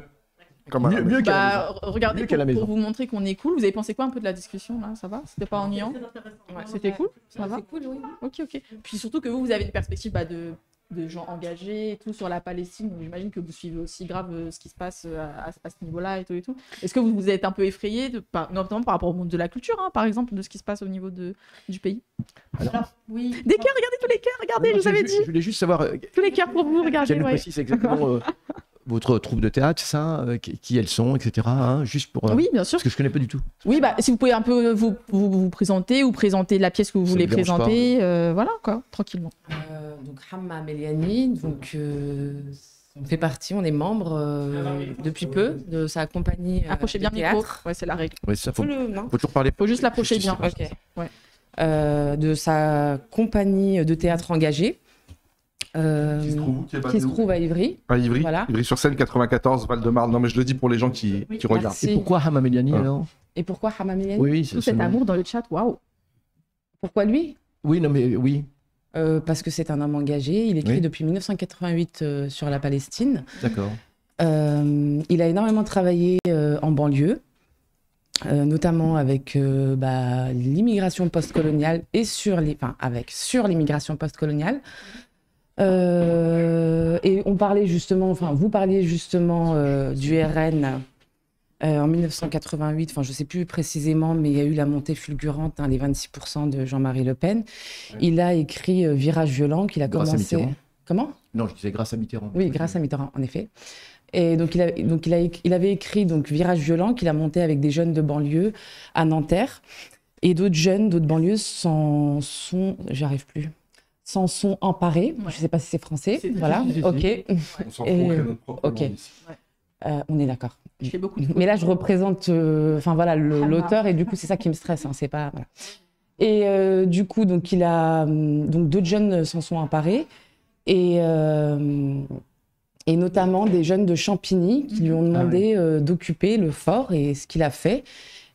Mieux qu'à la maison. Regardez, pour vous montrer qu'on est cool. Vous avez pensé quoi un peu de la discussion là? Ça va? C'était pas ennuyant? C'était cool? Ça va? C'est cool, oui. Ok. Puis surtout que vous avez une perspective de gens engagés et tout sur la Palestine. Donc j'imagine que vous suivez aussi grave ce qui se passe à ce niveau-là et tout. Est-ce que vous êtes un peu effrayé, notamment par rapport au monde de la culture, hein, par exemple, de ce qui se passe au niveau du pays? Alors, oui. Des cœurs, regardez tous les cœurs, regardez, je vous avais dit. Je voulais juste savoir. Tous les cœurs pour vous, regardez. Qu'elle nous précise exactement votre troupe de théâtre, c'est ça, qui elles sont, etc. Hein, juste pour. Oui, bien sûr. Parce que je connais pas du tout. Oui, si vous pouvez un peu vous présenter ou présenter la pièce que vous voulez présenter, voilà quoi, tranquillement. Donc Amma Meliani, on fait partie, on est membre depuis peu de sa compagnie. Approchez bien le micro. Ouais, c'est la règle. Ouais, ça faut toujours parler. Faut juste l'approcher bien. Ok. Ouais. De sa compagnie de théâtre engagé. Qui se trouve à Ivry. À Ivry, voilà. Ivry-sur-Seine, 94, Val-de-Marne. Non, mais je le dis pour les gens qui regardent. Et pourquoi Amma Meliani alors? Et pourquoi Amma Meliani? Oui, tout cet amour dans le chat, waouh. Pourquoi lui? Oui, non, mais oui. Parce que c'est un homme engagé. Il écrit depuis 1988 sur la Palestine. D'accord. Il a énormément travaillé en banlieue, notamment avec l'immigration postcoloniale et sur l'immigration postcoloniale. Et on parlait justement, vous parliez justement du RN en 1988, je ne sais plus précisément, mais il y a eu la montée fulgurante, les 26% de Jean-Marie Le Pen. Ouais. Il a écrit Virage violent, qu'il a commencé... Comment? Non, je disais grâce à Mitterrand. Oui, grâce à Mitterrand, en effet. Et donc, il avait écrit Virage violent, qu'il a monté avec des jeunes de banlieue à Nanterre. Et d'autres jeunes, d'autres banlieues j'arrive plus. Samson emparé. Je ne sais pas si c'est français. Voilà, ok. On s'en fout, notre propre nom ici. On est d'accord. Je fais beaucoup de Mais là, je représente l'auteur et du coup, c'est ça qui me stresse. Hein, c'est pas, voilà. Et du coup, donc, il a donc 2 jeunes s'en sont emparés et notamment des jeunes de Champigny qui lui ont demandé d'occuper le fort et ce qu'il a fait.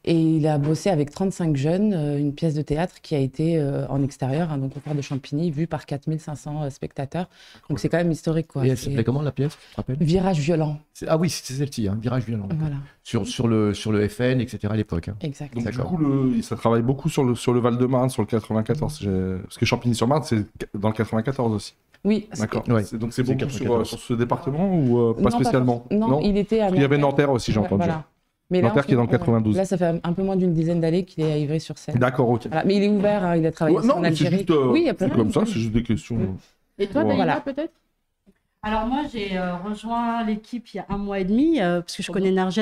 Et il a bossé avec 35 jeunes, une pièce de théâtre qui a été en extérieur, donc au fort de Champigny, vue par 4500 spectateurs. Donc c'est quand même historique, quoi. Et elle s'appelait comment la pièce, tu te rappelles? Virage violent. Ah oui, c'est celle-ci, Virage violent. Voilà. Sur le FN, etc. à l'époque. Hein. Exact. Donc du coup, ça travaille beaucoup sur le Val-de-Marne, sur le 94. Parce que Champigny-sur-Marne, c'est dans le 94 aussi. Oui. D'accord. Ouais. Donc c'est beaucoup sur ce département ou pas spécialement? Non, il était à Nanterre. Il y avait Nanterre aussi, j'ai entendu. Voilà. Mais Nanterre qui est dans le 92. Là, ça fait un peu moins d'une dizaine d'années qu'il est à Ivry-sur-Seine. D'accord, ok. Voilà. Mais il est ouvert, hein, il a travaillé en Algérie. Juste, oui, c'est comme ça, c'est juste des questions. Et toi, Daïla, peut-être? Alors moi, j'ai rejoint l'équipe il y a 1 mois et demi, parce que je connais Narges.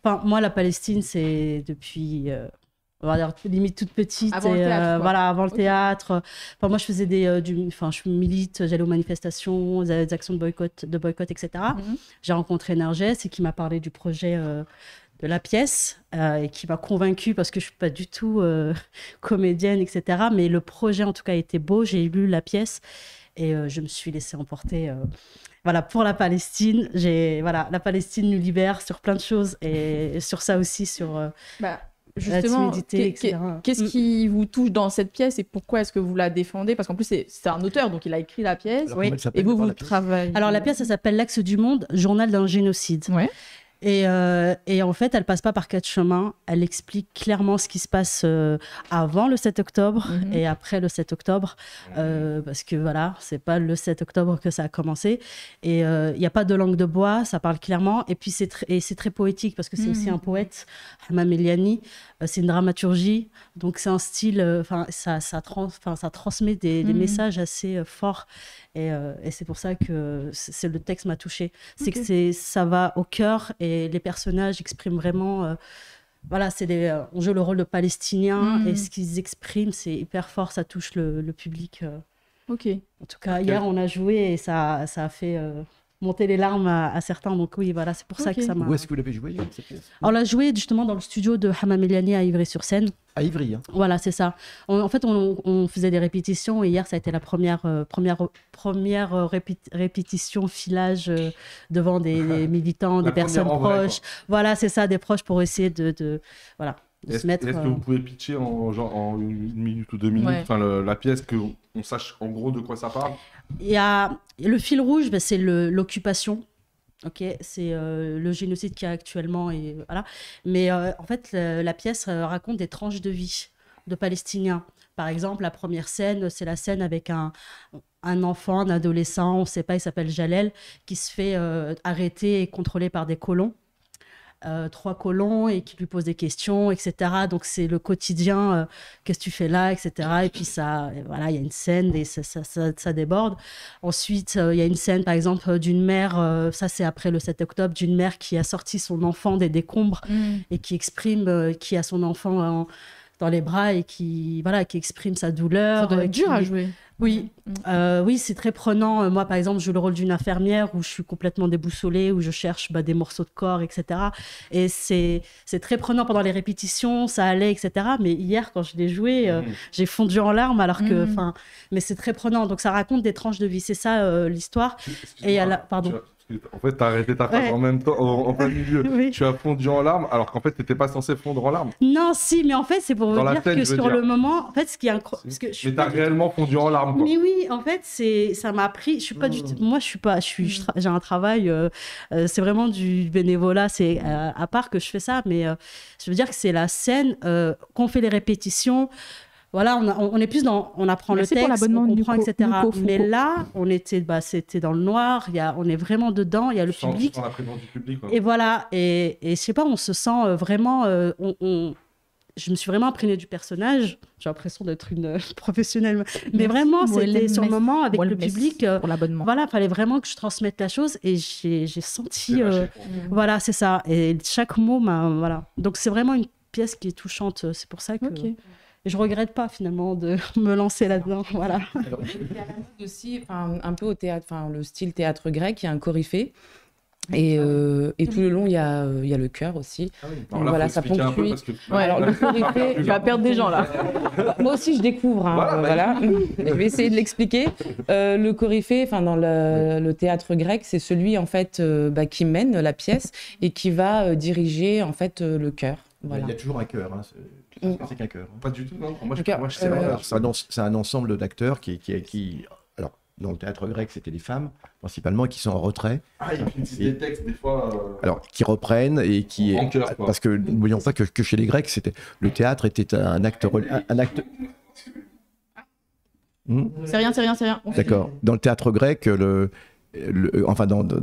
Enfin, moi, la Palestine, c'est depuis... on va dire limite toute petite, avant le théâtre, voilà, avant le théâtre. Enfin, moi je faisais je milite, j'allais aux manifestations, des actions de boycott, etc. J'ai rencontré Narges et qui m'a parlé du projet de la pièce et qui m'a convaincue parce que je suis pas du tout comédienne, etc. Mais le projet en tout cas était beau. J'ai lu la pièce et je me suis laissée emporter. Voilà, pour la Palestine, la Palestine nous libère sur plein de choses et sur ça aussi, sur justement, la timidité, etc. Qu'est-ce qui vous touche dans cette pièce et pourquoi est-ce que vous la défendez? Parce qu'en plus, c'est un auteur, donc il a écrit la pièce. Alors, et vous travaillez. Alors, la pièce, ça s'appelle L'Axe du Monde, journal d'un génocide. Ouais. Et en fait, elle passe pas par 4 chemins. Elle explique clairement ce qui se passe avant le 7 octobre et après le 7 octobre. Parce que voilà, c'est pas le 7 octobre que ça a commencé. Et il n'y a pas de langue de bois, ça parle clairement. Et puis c'est très poétique parce que c'est aussi un poète, Hamam Eliani. C'est une dramaturgie. Donc c'est un style, ça transmet des messages assez forts. Et c'est pour ça que le texte m'a touchée. C'est que ça va au cœur et les personnages expriment vraiment... voilà, on joue le rôle de Palestiniens et ce qu'ils expriment, c'est hyper fort, ça touche le public. Ok. En tout cas, hier, on a joué et ça a fait... monter les larmes à certains, donc oui, voilà, c'est pour ça que ça m'a... Où est-ce que vous l'avez joué, cette pièce? On l'a joué justement dans le studio de Hamam Eliani à Ivry-sur-Seine. À Ivry, hein. Voilà, c'est ça. En fait, on faisait des répétitions et hier, ça a été la première répétition, filage devant des militants, des personnes proches. Voilà, c'est ça, des proches pour essayer de se mettre... Est-ce que vous pouvez pitcher en 1 minute ou 2 minutes la pièce, qu'on sache en gros de quoi ça parle? Il y a le fil rouge, c'est l'occupation. Ok, c'est le génocide qu'il y a actuellement et voilà. Mais en fait, la pièce raconte des tranches de vie de Palestiniens. Par exemple, la première scène, c'est la scène avec un enfant, un adolescent, on ne sait pas, il s'appelle Jalel, qui se fait arrêter et contrôler par des colons. 3 colons et qui lui posent des questions, etc. Donc c'est le quotidien, qu'est-ce que tu fais là, etc. Et puis il y a une scène et ça déborde. Ensuite, il y a une scène, par exemple, d'une mère, ça c'est après le 7 octobre, d'une mère qui a sorti son enfant des décombres et qui exprime, qui a son enfant dans les bras et qui exprime sa douleur. Ça doit être dur à jouer. Oui, c'est très prenant. Moi, par exemple, je joue le rôle d'une infirmière où je suis complètement déboussolée, où je cherche des morceaux de corps, etc. Et c'est très prenant pendant les répétitions, ça allait, etc. Mais hier, quand je l'ai joué, j'ai fondu en larmes, alors que, mais c'est très prenant. Donc, ça raconte des tranches de vie. C'est ça l'histoire. Et pardon. En fait, t'as arrêté ta phrase en même temps, en plein milieu. Oui. Tu as fondu en larmes, alors qu'en fait, t'étais pas censé fondre en larmes. Non, si, mais en fait, c'est pour vous dire que sur le moment, en fait, ce qui est incroyable... Mais t'as réellement fondu en larmes, quoi. Mais oui, en fait, ça m'a appris... Je suis pas du tout... Moi, j'ai un travail... c'est vraiment du bénévolat, c'est à part que je fais ça, mais je veux dire que c'est la scène qu'on fait les répétitions... Voilà, on est plus dans... On apprend le texte, on comprend, etc. Mais là, c'était dans le noir, on est vraiment dedans, il y a le public. Tu sens la présence du public. Et voilà, et je sais pas, on se sent vraiment... je me suis vraiment imprégnée du personnage. J'ai l'impression d'être une professionnelle. Mais vraiment, c'était sur le moment, avec le public. Pour l'abonnement. Voilà, il fallait vraiment que je transmette la chose et j'ai senti... voilà, c'est ça. Et chaque mot m'a... Voilà. Donc, c'est vraiment une pièce qui est touchante. C'est pour ça que... Okay. je regrette pas finalement de me lancer là-dedans. Voilà. Alors, il y a la mode aussi, un peu au théâtre, le style théâtre grec, il y a un coryphée. Et tout le long, il y a le chœur aussi. Ah oui. Alors là, voilà, ça ponctue. Parce que... alors le coryphée, tu vas perdre des gens là. Moi aussi, je découvre. Voilà. Je vais essayer de l'expliquer. Le coryphée, dans le théâtre grec, c'est celui en fait qui mène la pièce et qui va diriger en fait le chœur. Voilà. Il y a toujours un chœur. Hein. C'est qu'un chœur. Pas du tout. Non. Moi, c'est un ensemble d'acteurs qui alors, dans le théâtre grec, c'était des femmes, principalement, qui sont en retrait. Ah, il y a des textes, des fois... Alors, qui reprennent et qui... Parce que, n'oublions pas que chez les Grecs, le théâtre était un acte... C'est rien. D'accord. Dans le théâtre grec, dans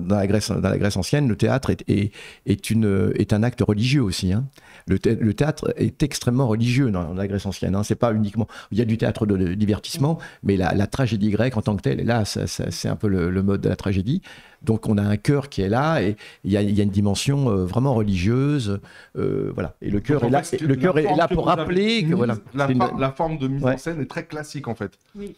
la Grèce ancienne, le théâtre est un acte religieux aussi. Hein. Le théâtre est extrêmement religieux dans la Grèce ancienne. Hein. C'est pas uniquement... Il y a du théâtre de divertissement, mais la tragédie grecque en tant que telle, et là, c'est un peu le mode de la tragédie. Donc on a un chœur qui est là, et il y a une dimension vraiment religieuse. Voilà. Et le chœur est là pour rappeler que... Voilà, la forme de mise en scène est très classique, en fait. Oui.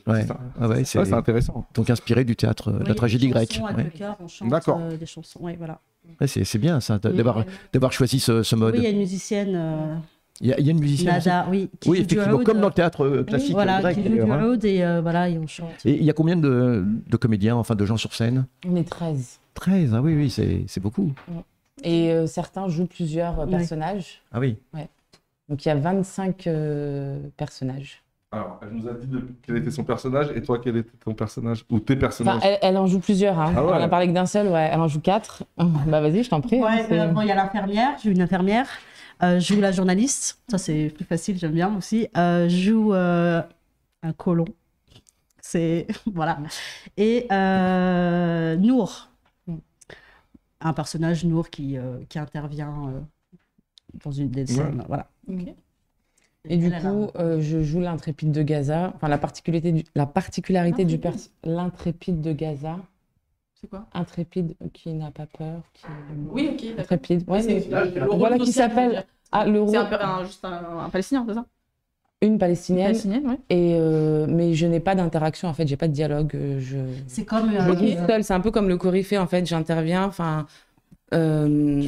C'est intéressant. Donc inspiré du théâtre, de la tragédie grecque. Avec le chœur, on chante des chansons. Ouais, voilà. Ouais, c'est bien ça, d'avoir choisi ce mode. Oui, il y a une musicienne. Il y a une musicienne. Nada, oui. Oui, effectivement, comme dans le théâtre classique grec. Qui joue du oud et on chante. Et il y a combien de comédiens, de gens sur scène? On est 13. 13, ah oui, c'est beaucoup. Et certains jouent plusieurs personnages. Ah oui. Ouais. Donc il y a 25 personnages. Alors, elle nous a dit quel était son personnage, et toi, quel était ton personnage? Ou tes personnages? Elle en joue plusieurs. Hein. On a parlé que d'un seul, elle en joue 4. Bah vas-y, je t'en prie. Ouais, il y a l'infirmière, je joue une infirmière. Je joue la journaliste, ça c'est plus facile, j'aime bien aussi. Je joue un colon, voilà. Et Nour, un personnage Nour qui intervient dans une des scènes, voilà. Okay. Et du coup, je joue l'intrépide de Gaza. La particularité du l'intrépide de Gaza. C'est quoi? Intrépide qui n'a pas peur. Oui, ok. Intrépide. Ouais, voilà qui s'appelle. C'est juste un Palestinien, c'est ça? Une Palestinienne. Ouais. Et mais je n'ai pas d'interaction, en fait, j'ai pas de dialogue. C'est comme. Seul, c'est un peu comme le coryphée, en fait, j'interviens. Tu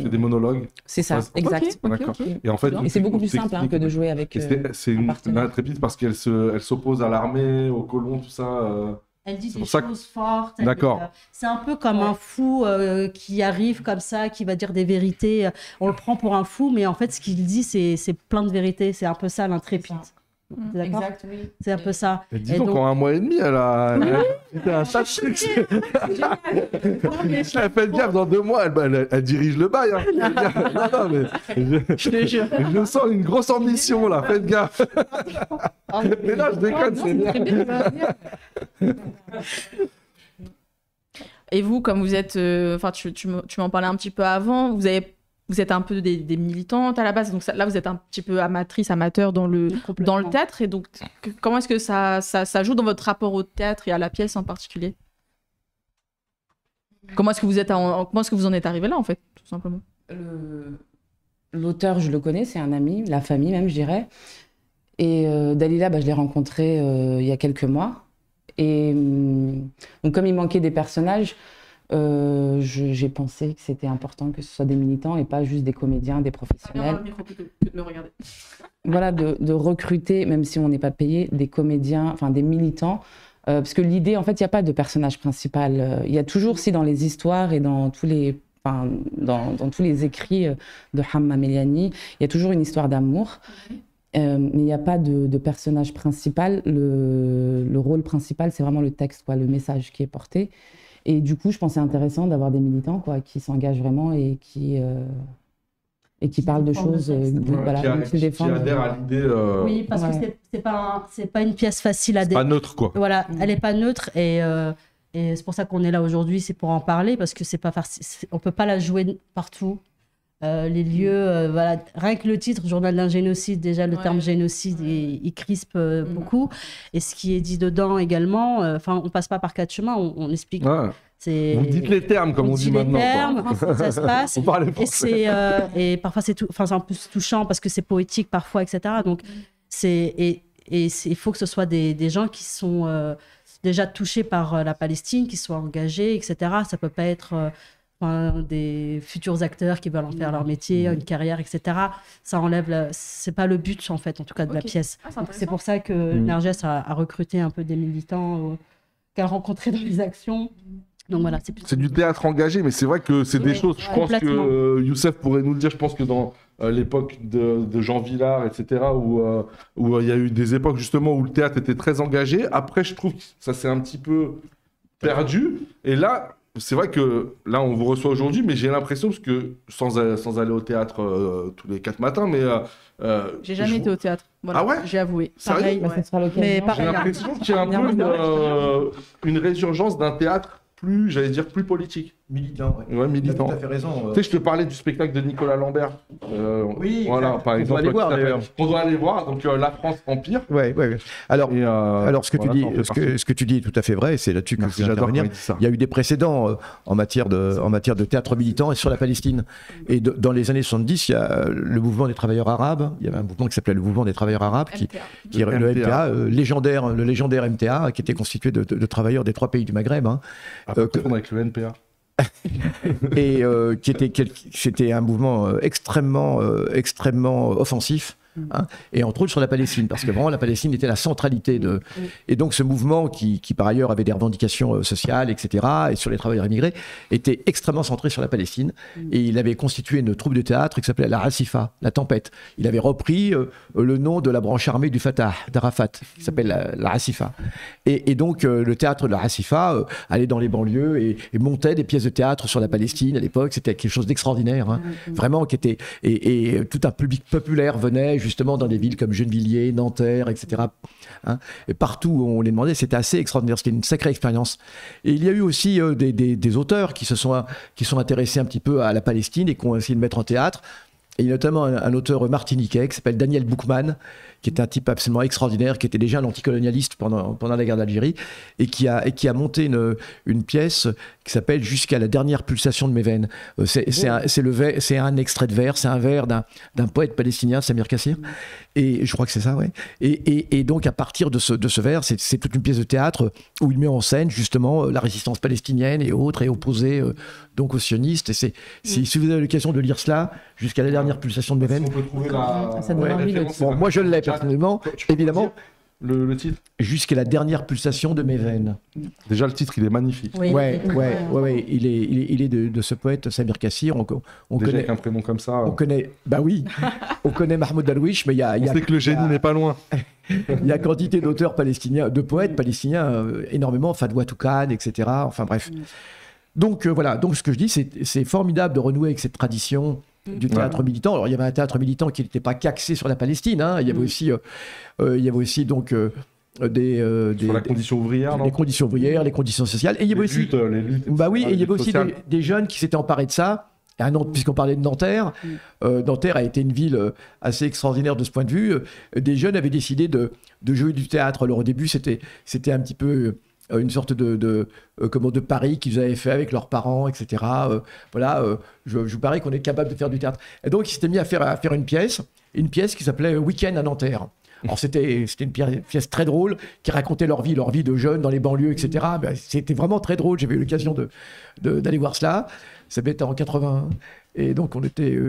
fais des monologues. C'est ça, exact. Okay. Et en fait, c'est beaucoup plus simple que de jouer avec. C'est une intrépide parce qu'elle s'oppose à l'armée, aux colons, tout ça. Elle dit des choses fortes. D'accord. C'est un peu comme un fou qui arrive comme ça, qui va dire des vérités. On le prend pour un fou, mais en fait, ce qu'il dit, c'est plein de vérités. C'est un peu ça, l'intrépide. D'accord. Exact, oui. C'est un peu ça. Et dis donc, en 1 mois et demi, elle a un tas de trucs. Elle fait gaffe, dans 2 mois, elle dirige le bail. Hein. Non, mais je sens une grosse ambition, là. Faites gaffe. Mais là, je déconne, c'est bien. Et vous, comme vous êtes... tu m'en parlais un petit peu avant, vous êtes un peu des militantes à la base, donc là vous êtes un petit peu amateur dans le théâtre, et donc comment est-ce que ça joue dans votre rapport au théâtre et à la pièce en particulier? Comment est-ce que vous en êtes arrivé là, en fait, tout simplement? L'auteur, je le connais, c'est un ami, la famille même, je dirais. Et Dalila, je l'ai rencontré il y a quelques mois. Et donc comme il manquait des personnages, j'ai pensé que c'était important que ce soit des militants et pas juste des comédiens, des professionnels. Voilà, de recruter, même si on n'est pas payé, des comédiens, des militants. Parce que l'idée, en fait, il n'y a pas de personnage principal. Il y a toujours, dans les histoires et dans tous les, dans tous les écrits de Hamma Meliani, il y a toujours une histoire d'amour. Mais il n'y a pas de personnage principal. Le rôle principal, c'est vraiment le texte, le message qui est porté. Et du coup, je pensais intéressant d'avoir des militants qui s'engagent vraiment et qui parlent de choses qui adhèrent à l'idée. Oui, parce que c'est pas une pièce facile à adhérer. Pas neutre, quoi. Voilà, elle n'est pas neutre et c'est pour ça qu'on est là aujourd'hui, c'est pour en parler, parce que c'est pas facile. On peut pas la jouer partout. Les lieux, rien que le titre, Journal d'un génocide, déjà le terme génocide, il crispe beaucoup. Et ce qui est dit dedans également, on passe pas par 4 chemins, on explique. Ouais. Vous dites les termes, comme on dit maintenant. Les termes, ça se passe. Et parfois c'est un peu touchant parce que c'est poétique parfois, etc. Donc, et il faut que ce soit des gens qui sont déjà touchés par la Palestine, qui soient engagés, etc. Ça peut pas être des futurs acteurs qui veulent en faire leur métier, une carrière, etc. Ça enlève, c'est pas le but en fait, en tout cas de la pièce. C'est pour ça que Nergès a recruté un peu des militants qu'elle a rencontrés dans les actions. Donc voilà, c'est du théâtre engagé, mais c'est vrai que c'est des choses. Je pense que Youssef pourrait nous le dire. Je pense que dans l'époque de Jean Vilar, etc., où il y a eu des époques justement où le théâtre était très engagé. Après, je trouve que ça s'est un petit peu perdu. Et là, c'est vrai que là, on vous reçoit aujourd'hui, mais j'ai l'impression, parce que sans aller au théâtre tous les 4 matins, mais... j'ai jamais été au théâtre. Voilà, ah ouais? J'ai avoué. Pareil, mais j'ai l'impression qu'il y a un peu une résurgence d'un théâtre plus, j'allais dire, plus politique. Militant, ouais, militant. Tu as tout à fait raison. Tu sais, je te parlais du spectacle de Nicolas Lambert. Oui, voilà, par exemple. On doit aller voir. Donc, La France Empire. Ouais. Alors, ce que tu dis est tout à fait vrai. C'est là-dessus que je veux intervenir. Il y a eu des précédents en matière de théâtre militant et sur la Palestine. Et dans les années 70, il y a le mouvement des travailleurs arabes. Il y avait un mouvement qui s'appelait le mouvement des travailleurs arabes, qui est le MTA, le légendaire MTA, qui était constitué de travailleurs des 3 pays du Maghreb. Avec le NPA. Et c'était un mouvement extrêmement offensif. Et entre autres sur la Palestine, parce que vraiment la Palestine était la centralité de... Et donc ce mouvement qui par ailleurs avait des revendications sociales, etc., et sur les travailleurs immigrés, était extrêmement centré sur la Palestine. Et il avait constitué une troupe de théâtre qui s'appelait la Rasifa, la Tempête. Il avait repris le nom de la branche armée du Fatah, d'Arafat, qui s'appelle la Rasifa. Et donc le théâtre de la Rasifa allait dans les banlieues et montait des pièces de théâtre sur la Palestine à l'époque. C'était quelque chose d'extraordinaire, vraiment, qui était... Et tout un public populaire venait justement dans des villes comme Gennevilliers, Nanterre, etc. Et partout où on les demandait, c'était assez extraordinaire. C'était une sacrée expérience. Et il y a eu aussi des auteurs qui sont intéressés un petit peu à la Palestine et qui ont essayé de mettre en théâtre. Et il y a notamment un auteur martiniquais qui s'appelle Daniel Boukman, qui est un type absolument extraordinaire, qui était déjà un anticolonialiste pendant la guerre d'Algérie, et qui a monté une pièce qui s'appelle Jusqu'à la dernière pulsation de mes veines. C'est un extrait de vers, c'est un vers d'un poète palestinien, Samir Kassir, et je crois que c'est ça, ouais. Et donc à partir de ce vers, c'est toute une pièce de théâtre où il met en scène justement la résistance palestinienne et autres, et opposée donc aux sionistes. Et si vous avez l'occasion de lire cela, Jusqu'à la dernière pulsation de mes veines. On peut trouver la bon, moi je l'ai personnellement, évidemment. Le titre Jusqu'à la dernière pulsation de mes veines. Déjà le titre il est magnifique. Oui, ouais. Il est de ce poète Samir Kassir. On déjà connaît avec un prénom comme ça. On connaît, bah oui, on connaît Mahmoud Darwish, mais on sait que le génie n'est pas loin. Il y a quantité d'auteurs palestiniens, de poètes palestiniens énormément, Fadwa Toukan, etc. Enfin bref. Donc voilà. Donc ce que je dis, c'est formidable de renouer avec cette tradition du théâtre militant. Alors il y avait un théâtre militant qui n'était pas qu'axé sur la Palestine, il y avait aussi donc sur la condition ouvrière, les conditions ouvrières, les conditions sociales, et il y avait aussi les luttes, bah oui, et il y avait aussi des jeunes qui s'étaient emparés de ça. Puisqu'on parlait de Nanterre, Nanterre a été une ville assez extraordinaire de ce point de vue. Des jeunes avaient décidé de jouer du théâtre. Alors au début, c'était un petit peu une sorte de pari qu'ils avaient fait avec leurs parents, etc. Je vous parie qu'on est capable de faire du théâtre. Et donc, ils s'étaient mis à faire une pièce qui s'appelait Week-end à Nanterre. Alors, c'était une pièce très drôle qui racontait leur vie de jeunes dans les banlieues, etc. Ben, c'était vraiment très drôle. J'avais eu l'occasion d'aller voir cela. Ça devait être en 81. Et donc, on était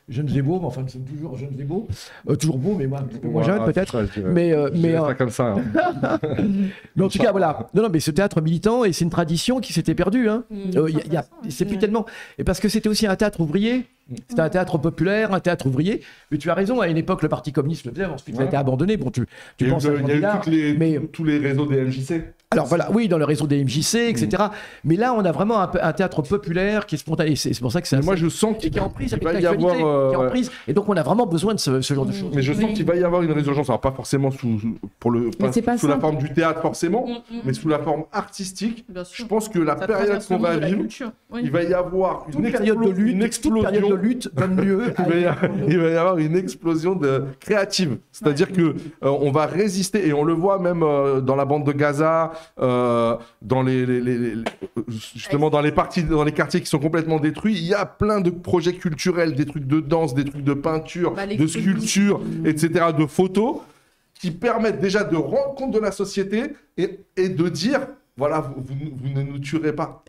jeunes et beaux, mais enfin, nous sommes toujours jeunes et beaux. Toujours beaux, mais moi, un petit peu moins jeunes, peut-être. Mais pas comme ça. Mais en tout cas, voilà. Non, mais ce théâtre militant, et c'est une tradition qui s'était perdue. C'est plus tellement. Et parce que c'était aussi un théâtre ouvrier. C'était un théâtre populaire, un théâtre ouvrier. Mais tu as raison, à une époque, le Parti communiste le faisait, ensuite, il a été abandonné. Bon, tu penses à il y a eu tous les réseaux des MJC. Alors voilà, oui, dans le réseau des MJC, etc. Mais là, on a vraiment un théâtre populaire qui est spontané. C'est pour ça que c'est. Moi, je sens qu'il est en prise avec l'actualité, qui est en prise. Et donc, on a vraiment besoin de ce genre de choses. Mais je sens qu'il va y avoir une résurgence. Alors, pas forcément sous la forme du théâtre, forcément, mais sous la forme artistique. Je pense que la période qu'on va vivre, il va y avoir une explosion de lutte donne lieu. Il va y avoir une explosion créative. C'est-à-dire que on va résister, et on le voit même dans la bande de Gaza. Dans justement dans les quartiers qui sont complètement détruits, il y a plein de projets culturels, des trucs de danse, des trucs de peinture, de sculpture, etc., de photos, qui permettent déjà de rendre compte de la société et de dire, voilà, vous ne nous tuerez pas.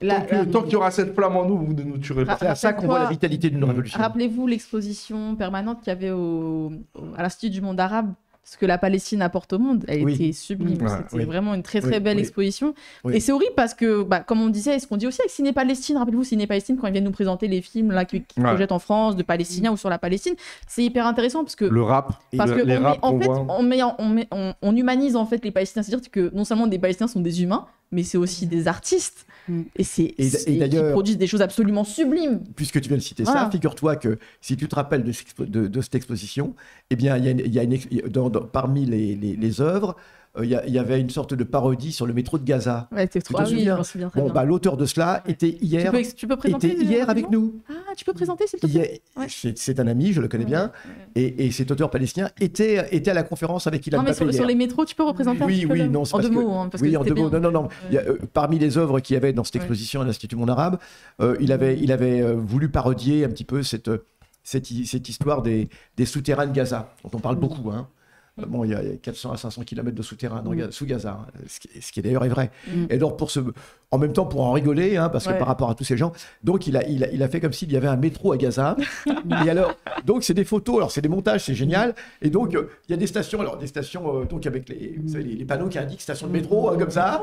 Tant qu'il y aura cette flamme en nous, vous ne nous tuerez pas. C'est à ça qu'on voit la vitalité d'une révolution. Rappelez-vous l'exposition permanente qu'il y avait à l'Institut du monde arabe. Ce que la Palestine apporte au monde, elle était sublime. C'était vraiment une très très belle exposition. Et c'est horrible parce que, comme on disait, ce qu'on dit aussi avec Ciné Palestine, rappelez-vous Ciné Palestine, quand ils viennent nous présenter les films là, qui projettent en France, de Palestiniens ou sur la Palestine, c'est hyper intéressant parce que... Le rap, on humanise en fait les Palestiniens. C'est-à-dire que non seulement des Palestiniens sont des humains, mais c'est aussi des artistes. Et qui produisent des choses absolument sublimes. Puisque tu viens de citer ça, figure-toi que si tu te rappelles de cette exposition, eh bien, parmi les œuvres, il y avait une sorte de parodie sur le métro de Gaza. Ouais, je m'en souviens très bien. L'auteur de cela était hier, tu peux présenter avec nous. Ah, tu peux présenter, s'il te plaît. C'est un ami, je le connais bien, et cet auteur palestinien était à la conférence avec Ilan Pappé hier. Sur les métros, tu peux représenter en deux mots. En deux mots. Non. Parmi les œuvres qu'il y avait dans cette exposition à l'Institut Monde Arabe, il avait voulu parodier un petit peu cette histoire des souterrains de Gaza, dont on parle beaucoup, hein. Bon, il y a 400 à 500 km de souterrain sous Gaza, ce qui d'ailleurs est vrai. Et donc, en même temps, pour en rigoler, hein, parce que par rapport à tous ces gens, donc il a fait comme s'il y avait un métro à Gaza. Et alors, donc c'est des photos, alors c'est des montages, c'est génial. Et donc, il y a des stations, donc avec les panneaux qui indiquent station de métro, comme ça.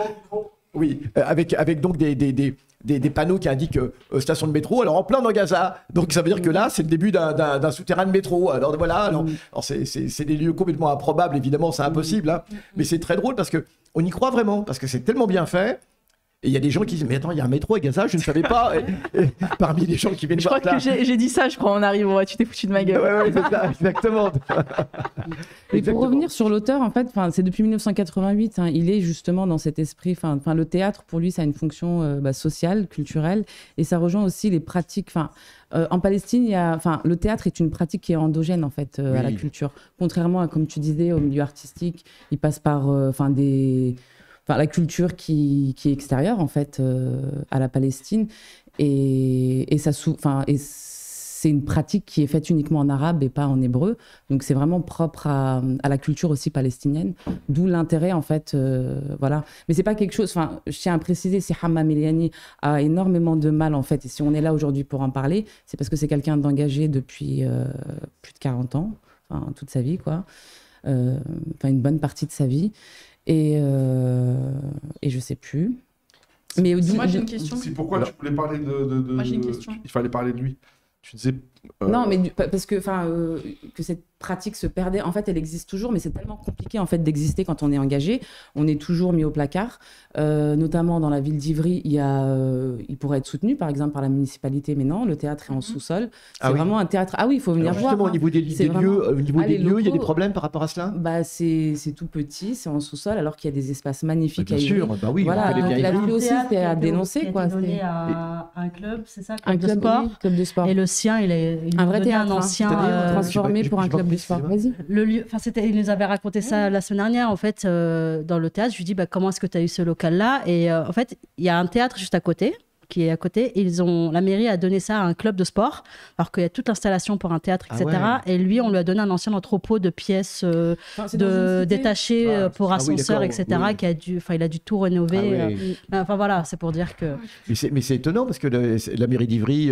Oui, avec donc des panneaux qui indiquent station de métro, alors en plein dans Gaza. Donc ça veut dire que là, c'est le début d'un souterrain de métro. Alors voilà, alors c'est des lieux complètement improbables, évidemment, c'est impossible. Hein, mais c'est très drôle parce qu'on y croit vraiment, parce que c'est tellement bien fait. Et il y a des gens qui disent, mais attends, il y a un métro à Gaza, je ne savais pas. Et parmi les gens qui viennent voir ça... Je crois que j'ai dit ça, je crois, en arrivant. Tu t'es foutu de ma gueule. Ouais, c'est ça, exactement. Et pour revenir sur l'auteur, en fait, c'est depuis 1988, hein, il est justement dans cet esprit. Le théâtre, pour lui, ça a une fonction sociale, culturelle, et ça rejoint aussi les pratiques. En Palestine, le théâtre est une pratique qui est endogène en fait à la culture. Contrairement à, comme tu disais, au milieu artistique, il passe par la culture qui est extérieure en fait à la Palestine, et c'est une pratique qui est faite uniquement en arabe et pas en hébreu, donc c'est vraiment propre à la culture aussi palestinienne, d'où l'intérêt en fait, voilà. Mais c'est pas quelque chose, je tiens à préciser, si Hammam El-Yani a énormément de mal en fait, et si on est là aujourd'hui pour en parler, c'est parce que c'est quelqu'un d'engagé depuis plus de 40 ans, toute sa vie quoi, une bonne partie de sa vie. Et je sais plus. Mais moi j'ai une question. C'est pourquoi tu voulais parler de... Moi j'ai une question. Il fallait parler de lui. Tu disais... Non, mais parce que, que cette pratique se perdait. En fait, elle existe toujours, mais c'est tellement compliqué en fait d'exister quand on est engagé. On est toujours mis au placard. Notamment dans la ville d'Ivry, il pourrait être soutenu, par exemple, par la municipalité, mais non, le théâtre est en sous-sol. C'est vraiment un théâtre. Ah oui, il faut venir voir. Justement, au niveau des lieux, il y a des problèmes par rapport à cela. C'est tout petit, c'est en sous-sol, alors qu'il y a des espaces magnifiques. Bien sûr, bah oui. Voilà, la ville aussi, c'est à dénoncer, quoi. Donné à un club, c'est ça, un club de sport. Et le sien, il est un vrai théâtre, ancien transformé pour un club de sport. Vas-y. Le lieu, il nous avait raconté ça la semaine dernière en fait dans le théâtre. Je lui dis comment est-ce que tu as eu ce local-là, et en fait il y a un théâtre juste à côté qui est à côté. La mairie a donné ça à un club de sport, alors qu'il y a toute l'installation pour un théâtre, etc. Et lui, on lui a donné un ancien entrepôt de pièces détachées pour ascenseurs, etc. Il a dû tout rénover. Voilà, c'est pour dire que. Mais c'est étonnant parce que la mairie d'Ivry.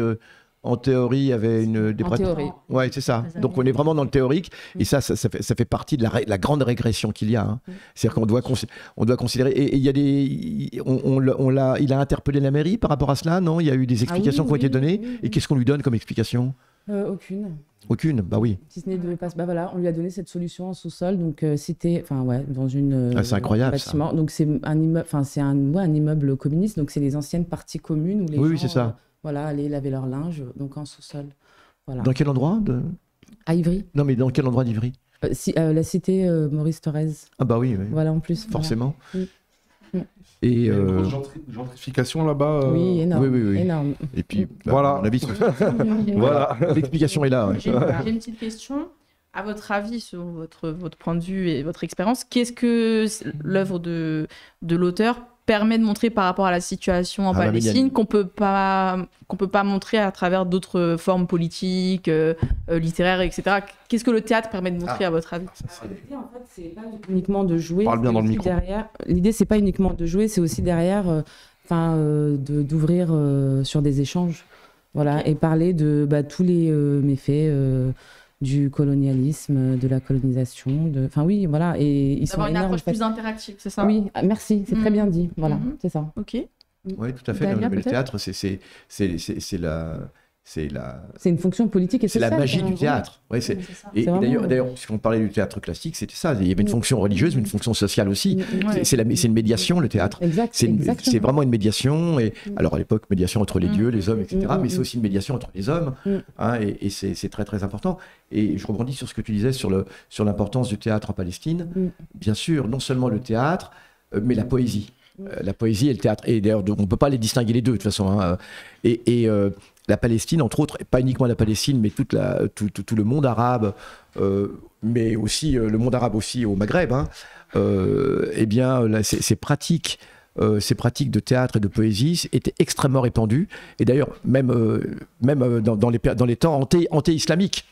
En théorie, avait des pratiques. Ouais, c'est ça. Donc on est vraiment dans le théorique, et ça fait partie de la grande régression qu'il y a. Hein. C'est-à-dire qu'on doit considérer. Et il y a il a interpellé la mairie par rapport à cela, non? Il y a eu des explications qui ont été données. Et qu'est-ce qu'on lui donne comme explication? Aucune, bah oui. Si ce n'est voilà, on lui a donné cette solution en sous-sol, donc c'était, dans une. C'est incroyable. Bâtiment. Donc c'est un immeuble, un immeuble communiste, donc c'est les anciennes parties communes où les gens. Oui, c'est ça. Aller laver leur linge, donc en sous-sol. Voilà. Dans quel endroit À Ivry. Non, mais dans quel endroit d'Ivry? La cité Maurice Thorez. Ah bah oui. Voilà, en plus. Forcément. Voilà. Et il y a une grosse gentrification là-bas. Oui, énorme. Oui. Énorme. Et puis, voilà. Voilà, l'explication est là. Ouais. J'ai une petite question. À votre avis, sur votre point de vue et votre expérience, qu'est-ce que l'œuvre de l'auteur permet de montrer par rapport à la situation en Palestine qu'on peut pas montrer à travers d'autres formes politiques, littéraires, etc. Qu'est-ce que le théâtre permet de montrer à votre avis? L'idée, en fait, c'est pas uniquement de jouer. Parle bien dans le micro. L'idée, c'est pas uniquement de jouer, c'est aussi derrière, d'ouvrir sur des échanges, voilà, et parler de tous les méfaits. Du colonialisme, de la colonisation, enfin oui, voilà. Et ils sont une approche plus interactive, c'est ça? Oui, merci, c'est très bien dit, voilà, c'est ça. Ok. Oui, tout à fait. Le théâtre, c'est une fonction politique et sociale. C'est la magie du théâtre. Ouais, et d'ailleurs, si on parlait du théâtre classique, c'était ça. Il y avait une fonction religieuse, mais une fonction sociale aussi. C'est une médiation, le théâtre. C'est vraiment une médiation. Et, alors, à l'époque, médiation entre les dieux, les hommes, etc. Mais c'est aussi une médiation entre les hommes. Et c'est très, très important. Et je rebondis sur ce que tu disais sur l'importance du théâtre en Palestine. Bien sûr, non seulement le théâtre, mais la poésie. La poésie et le théâtre. Et d'ailleurs, on ne peut pas les distinguer les deux, de toute façon. La Palestine, entre autres, et pas uniquement la Palestine, mais tout le monde arabe, mais aussi le monde arabe aussi au Maghreb, eh bien, ces pratiques de théâtre et de poésie étaient extrêmement répandues. Et d'ailleurs, même dans les temps anté-islamiques.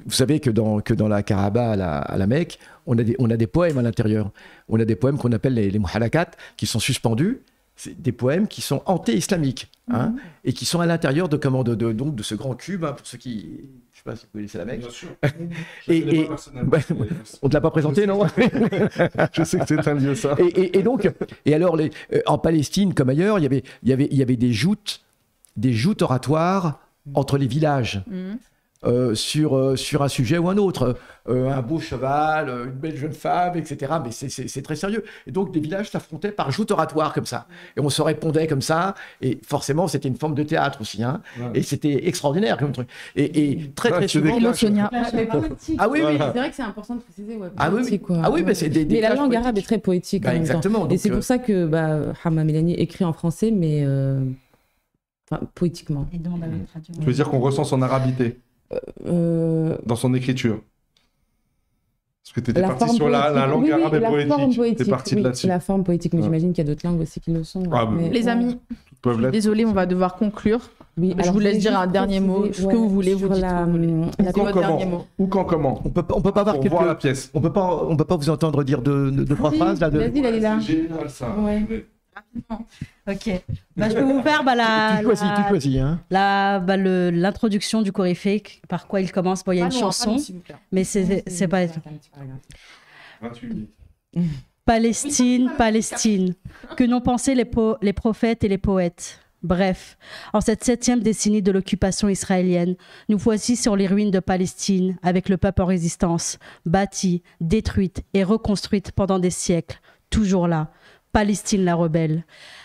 Vous savez que dans la Kaaba à la Mecque, on a des poèmes à l'intérieur. On a des poèmes qu'on appelle les muhalakat, qui sont suspendus. C'est des poèmes qui sont anté-islamiques et qui sont à l'intérieur de ce grand cube, pour ceux qui... Je ne sais pas si vous connaissez la Mecque. Bien sûr. On ne te l'a pas présenté, non? Je sais que c'est un lieu, ça. Et alors, en Palestine, comme ailleurs, il y avait des joutes oratoires entre les villages. Sur un sujet ou un autre, un beau cheval, une belle jeune femme, etc. Mais c'est très sérieux. Et donc, des villages s'affrontaient par joute oratoire, comme ça. Et on se répondait comme ça. Et forcément, c'était une forme de théâtre aussi. Et c'était extraordinaire comme truc. Et très souvent... Ah oui, oui. C'est vrai que c'est important de préciser. Mais la langue arabe est très poétique. Exactement. Et c'est pour ça que Hamma Melani écrit en français, mais poétiquement. Tu veux dire qu'on ressent son arabité dans son écriture? Parce que tu étais parti sur la langue arabe et poétique. Tu es parti de là-dessus. La forme poétique, mais j'imagine qu'il y a d'autres langues aussi qui le sont. Les amis, désolé, on va devoir conclure. Oui, je vous laisse dire un dernier mot, ce que vous voulez, vous dites votre dernier mot. Ou comment? On peut pas avoir pour voir la pièce. On peut pas vous entendre dire deux trois phrases là. Vas-y, Dalila. C'est génial ça. Ouais. Ok. Je peux vous faire tu choisis, l'introduction du Coryphée, par quoi il commence. Il y a une chanson, mais c'est pas... Palestine, Palestine, que n'ont pensé les prophètes et les poètes. Bref, en cette 7e décennie de l'occupation israélienne, nous voici sur les ruines de Palestine, avec le peuple en résistance, bâtie, détruite et reconstruite pendant des siècles, toujours là. Palestine la rebelle.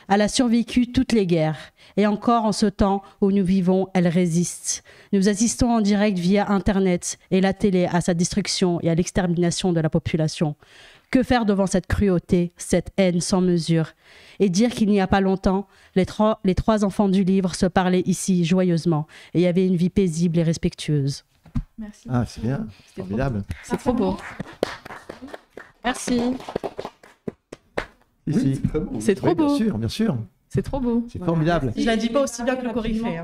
Elle a survécu toutes les guerres. Et encore en ce temps où nous vivons, elle résiste. Nous assistons en direct via Internet et la télé à sa destruction et à l'extermination de la population. Que faire devant cette cruauté, cette haine sans mesure? Et dire qu'il n'y a pas longtemps, les trois enfants du livre se parlaient ici joyeusement et il y avait une vie paisible et respectueuse. Merci. Ah, c'est bien. C'est formidable. C'est trop beau. Merci. Oui, c'est trop beau. Bien sûr. C'est trop beau. C'est formidable. Je la dis pas aussi bien que le Coryphée.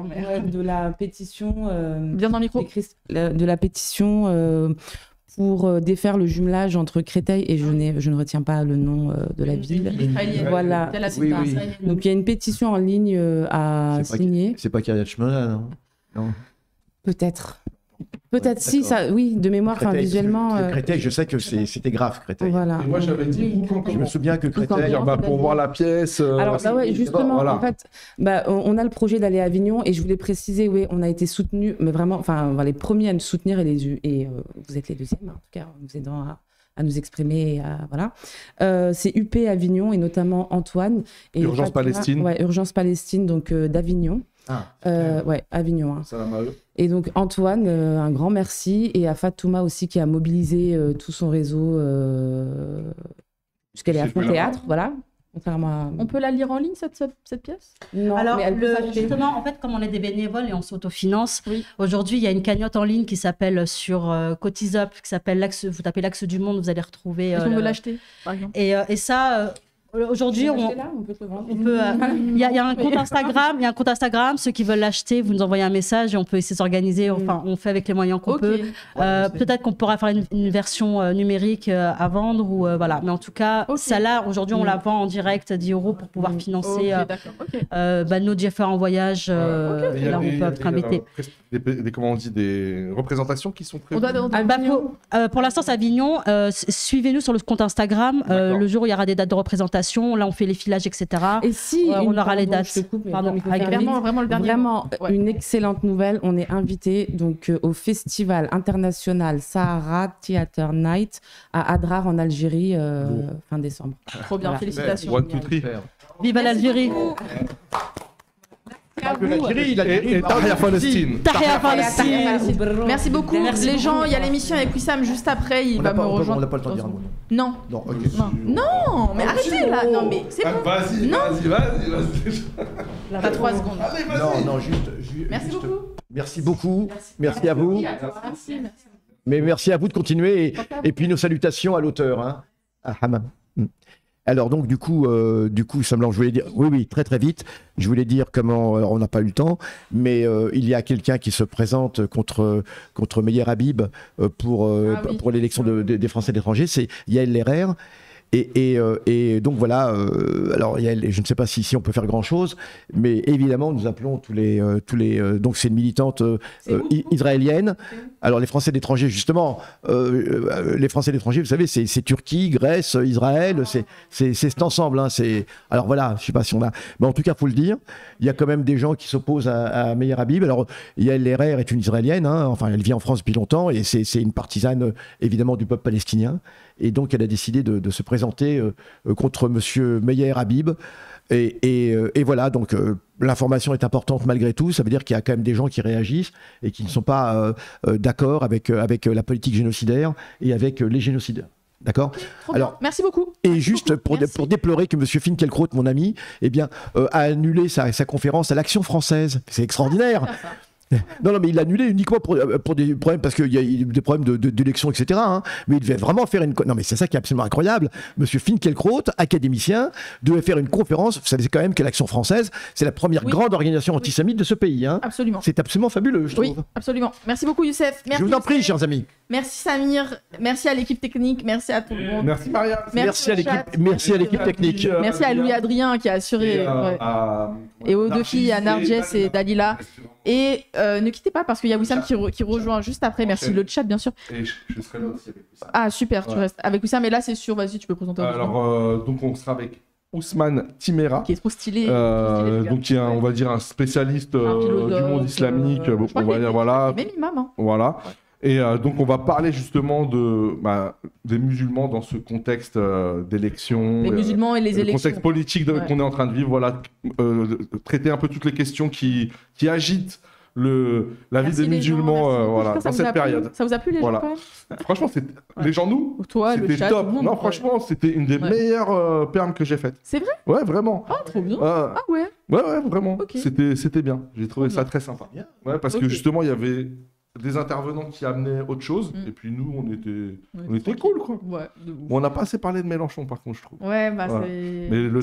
De la pétition. Bien dans le micro. De la pétition pour défaire le jumelage entre Créteil et je ne retiens pas le nom de la ville. Voilà. Oui. Donc il y a une pétition en ligne à signer. C'est pas Kiryat Shmona, non? Peut-être si, ça, oui, de mémoire, visuellement. Créteil, je sais que c'était grave, Créteil. Voilà. Et moi, j'avais dit je me souviens que Créteil. Pour voir la pièce. Alors, justement, en fait, on a le projet d'aller à Avignon et je voulais préciser, on a été soutenus, mais vraiment, les premiers à nous soutenir et vous êtes les deuxièmes, en tout cas, vous aidant à nous exprimer. C'est UP Avignon et notamment Antoine. Et Urgence Palestine. Ouais, Urgence Palestine, donc d'Avignon. Avignon. Ça va mal. Et donc Antoine, un grand merci, et à Fatouma aussi qui a mobilisé tout son réseau puisqu'elle est à Fond Théâtre, voilà. On peut la lire en ligne cette pièce? Non, alors mais justement, en fait, comme on est des bénévoles et on s'autofinance, aujourd'hui il y a une cagnotte en ligne qui s'appelle sur Cotise Up, qui s'appelle vous tapez l'Axe du Monde, vous allez retrouver. On veut l'acheter, par exemple. Et ça. Aujourd'hui, on peut. Il y a un compte Instagram. Ceux qui veulent l'acheter, vous nous envoyez un message et on peut essayer de s'organiser. Enfin, on fait avec les moyens qu'on peut. Peut-être qu'on pourra faire une version numérique à vendre ou voilà. Mais en tout cas, celle-là, aujourd'hui, on la vend en direct 10 € pour pouvoir financer nos différents voyages. Là, on peut être embêté. Des représentations qui sont prévues. Pour l'instant, c'est Avignon. Suivez-nous sur le compte Instagram. Le jour où il y aura des dates de représentation, là on fait les filages, etc. Et si on aura les dates. Vraiment une excellente nouvelle. On est invité donc au Festival international Sahara Theater Night à Adrar en Algérie fin décembre. Trop bien, félicitations. Vive l'Algérie. Tahia Palestine. Merci beaucoup. Les gens, il y a l'émission avec Wissam juste après, il va me rejoindre. On n'a pas le temps de dire un mot. Non. Non, mais arrêtez là. Non, mais c'est bon. Vas-y. T'as 3 secondes. Non, juste. Merci beaucoup. Merci beaucoup. Merci à vous. Merci. Mais merci à vous de continuer. Et puis nos salutations à l'auteur, hein, à Hammam. Alors donc du coup Sam, je voulais dire, oui, très très vite, je voulais dire comment, on n'a pas eu le temps, mais il y a quelqu'un qui se présente contre Meyer Habib pour l'élection des Français de l'étranger, c'est Yael Lerer. Et donc voilà, alors je ne sais pas si on peut faire grand chose, mais évidemment nous appelons tous les donc c'est une militante israélienne. Alors les Français d'étranger justement, les Français d'étranger, vous savez, c'est Turquie, Grèce, Israël, c'est cet ensemble. Hein, alors voilà, je sais pas si on a, mais en tout cas faut le dire, il y a quand même des gens qui s'opposent à Meyer Habib. Alors Yael Lerer est une Israélienne, hein, enfin elle vit en France depuis longtemps et c'est une partisane évidemment du peuple palestinien. Et donc, elle a décidé de se présenter contre M. Meyer Habib. Et voilà, donc l'information est importante malgré tout. Ça veut dire qu'il y a quand même des gens qui réagissent et qui ne sont pas d'accord avec la politique génocidaire et avec les génocidaires. D'accord ? Alors, merci beaucoup. Et juste pour déplorer que M. Finkielkraut, mon ami, a annulé sa conférence à l'Action française. C'est extraordinaire. Non, mais il l'a annulé uniquement pour des problèmes, parce qu'il y a des problèmes d'élection, etc. Hein. Mais il devait vraiment faire une... Non, mais c'est ça qui est absolument incroyable. Monsieur Finkielkraut, académicien, devait faire une conférence. Vous savez quand même que l'Action française, c'est la première grande organisation antisémite de ce pays. Hein. Absolument. C'est absolument fabuleux, je trouve. Oui, absolument. Merci beaucoup, Youssef. Merci, je vous en prie, chers amis. Merci, Samir. Merci à l'équipe technique. Merci à tout le monde. Merci, Maria. Merci à l'équipe technique. Merci à Louis-Adrien qui a assuré. Et aux deux filles, à Narges et Dalila. Et ne quittez pas parce qu'il y a Wissam qui rejoint juste après. Merci le chat bien sûr. Et je serai là aussi avec Wissam. Ah super, tu restes avec Wissam. Mais là c'est sûr, vas-y tu peux présenter. Alors donc on sera avec Ousmane Timera. Qui est trop stylé. Donc qui est on va dire un spécialiste du monde islamique. On va dire voilà. Même imam. Hein. Voilà. Et donc on va parler justement des musulmans dans ce contexte d'élection. Les musulmans et les élections. Le contexte politique qu'on est en train de vivre, voilà, traiter un peu toutes les questions qui agitent la vie des musulmans voilà, dans cette période. Ça vous a plu les gens quand même ? Franchement, les gens nous, toi, c'était top. Non, franchement, c'était une des meilleures permes que j'ai faites. C'est vrai ? Ouais, vraiment. Ah, trop bien. Ah ouais. Ouais, vraiment. Okay. C'était bien. J'ai trouvé ça très sympa. Ouais, parce que justement, il y avait des intervenants qui amenaient autre chose, et puis nous, on était cool, quoi. Ouais, on n'a pas assez parlé de Mélenchon, par contre, je trouve. Ouais, bah voilà. Mais le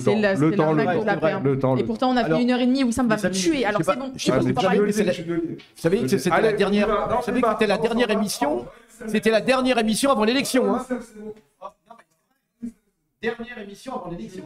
temps. Et pourtant, on a fait 1h30 où ça me va me tuer, alors c'est bon. Vous savez que c'était la dernière émission. C'était la dernière émission avant l'élection. Dernière émission avant l'élection.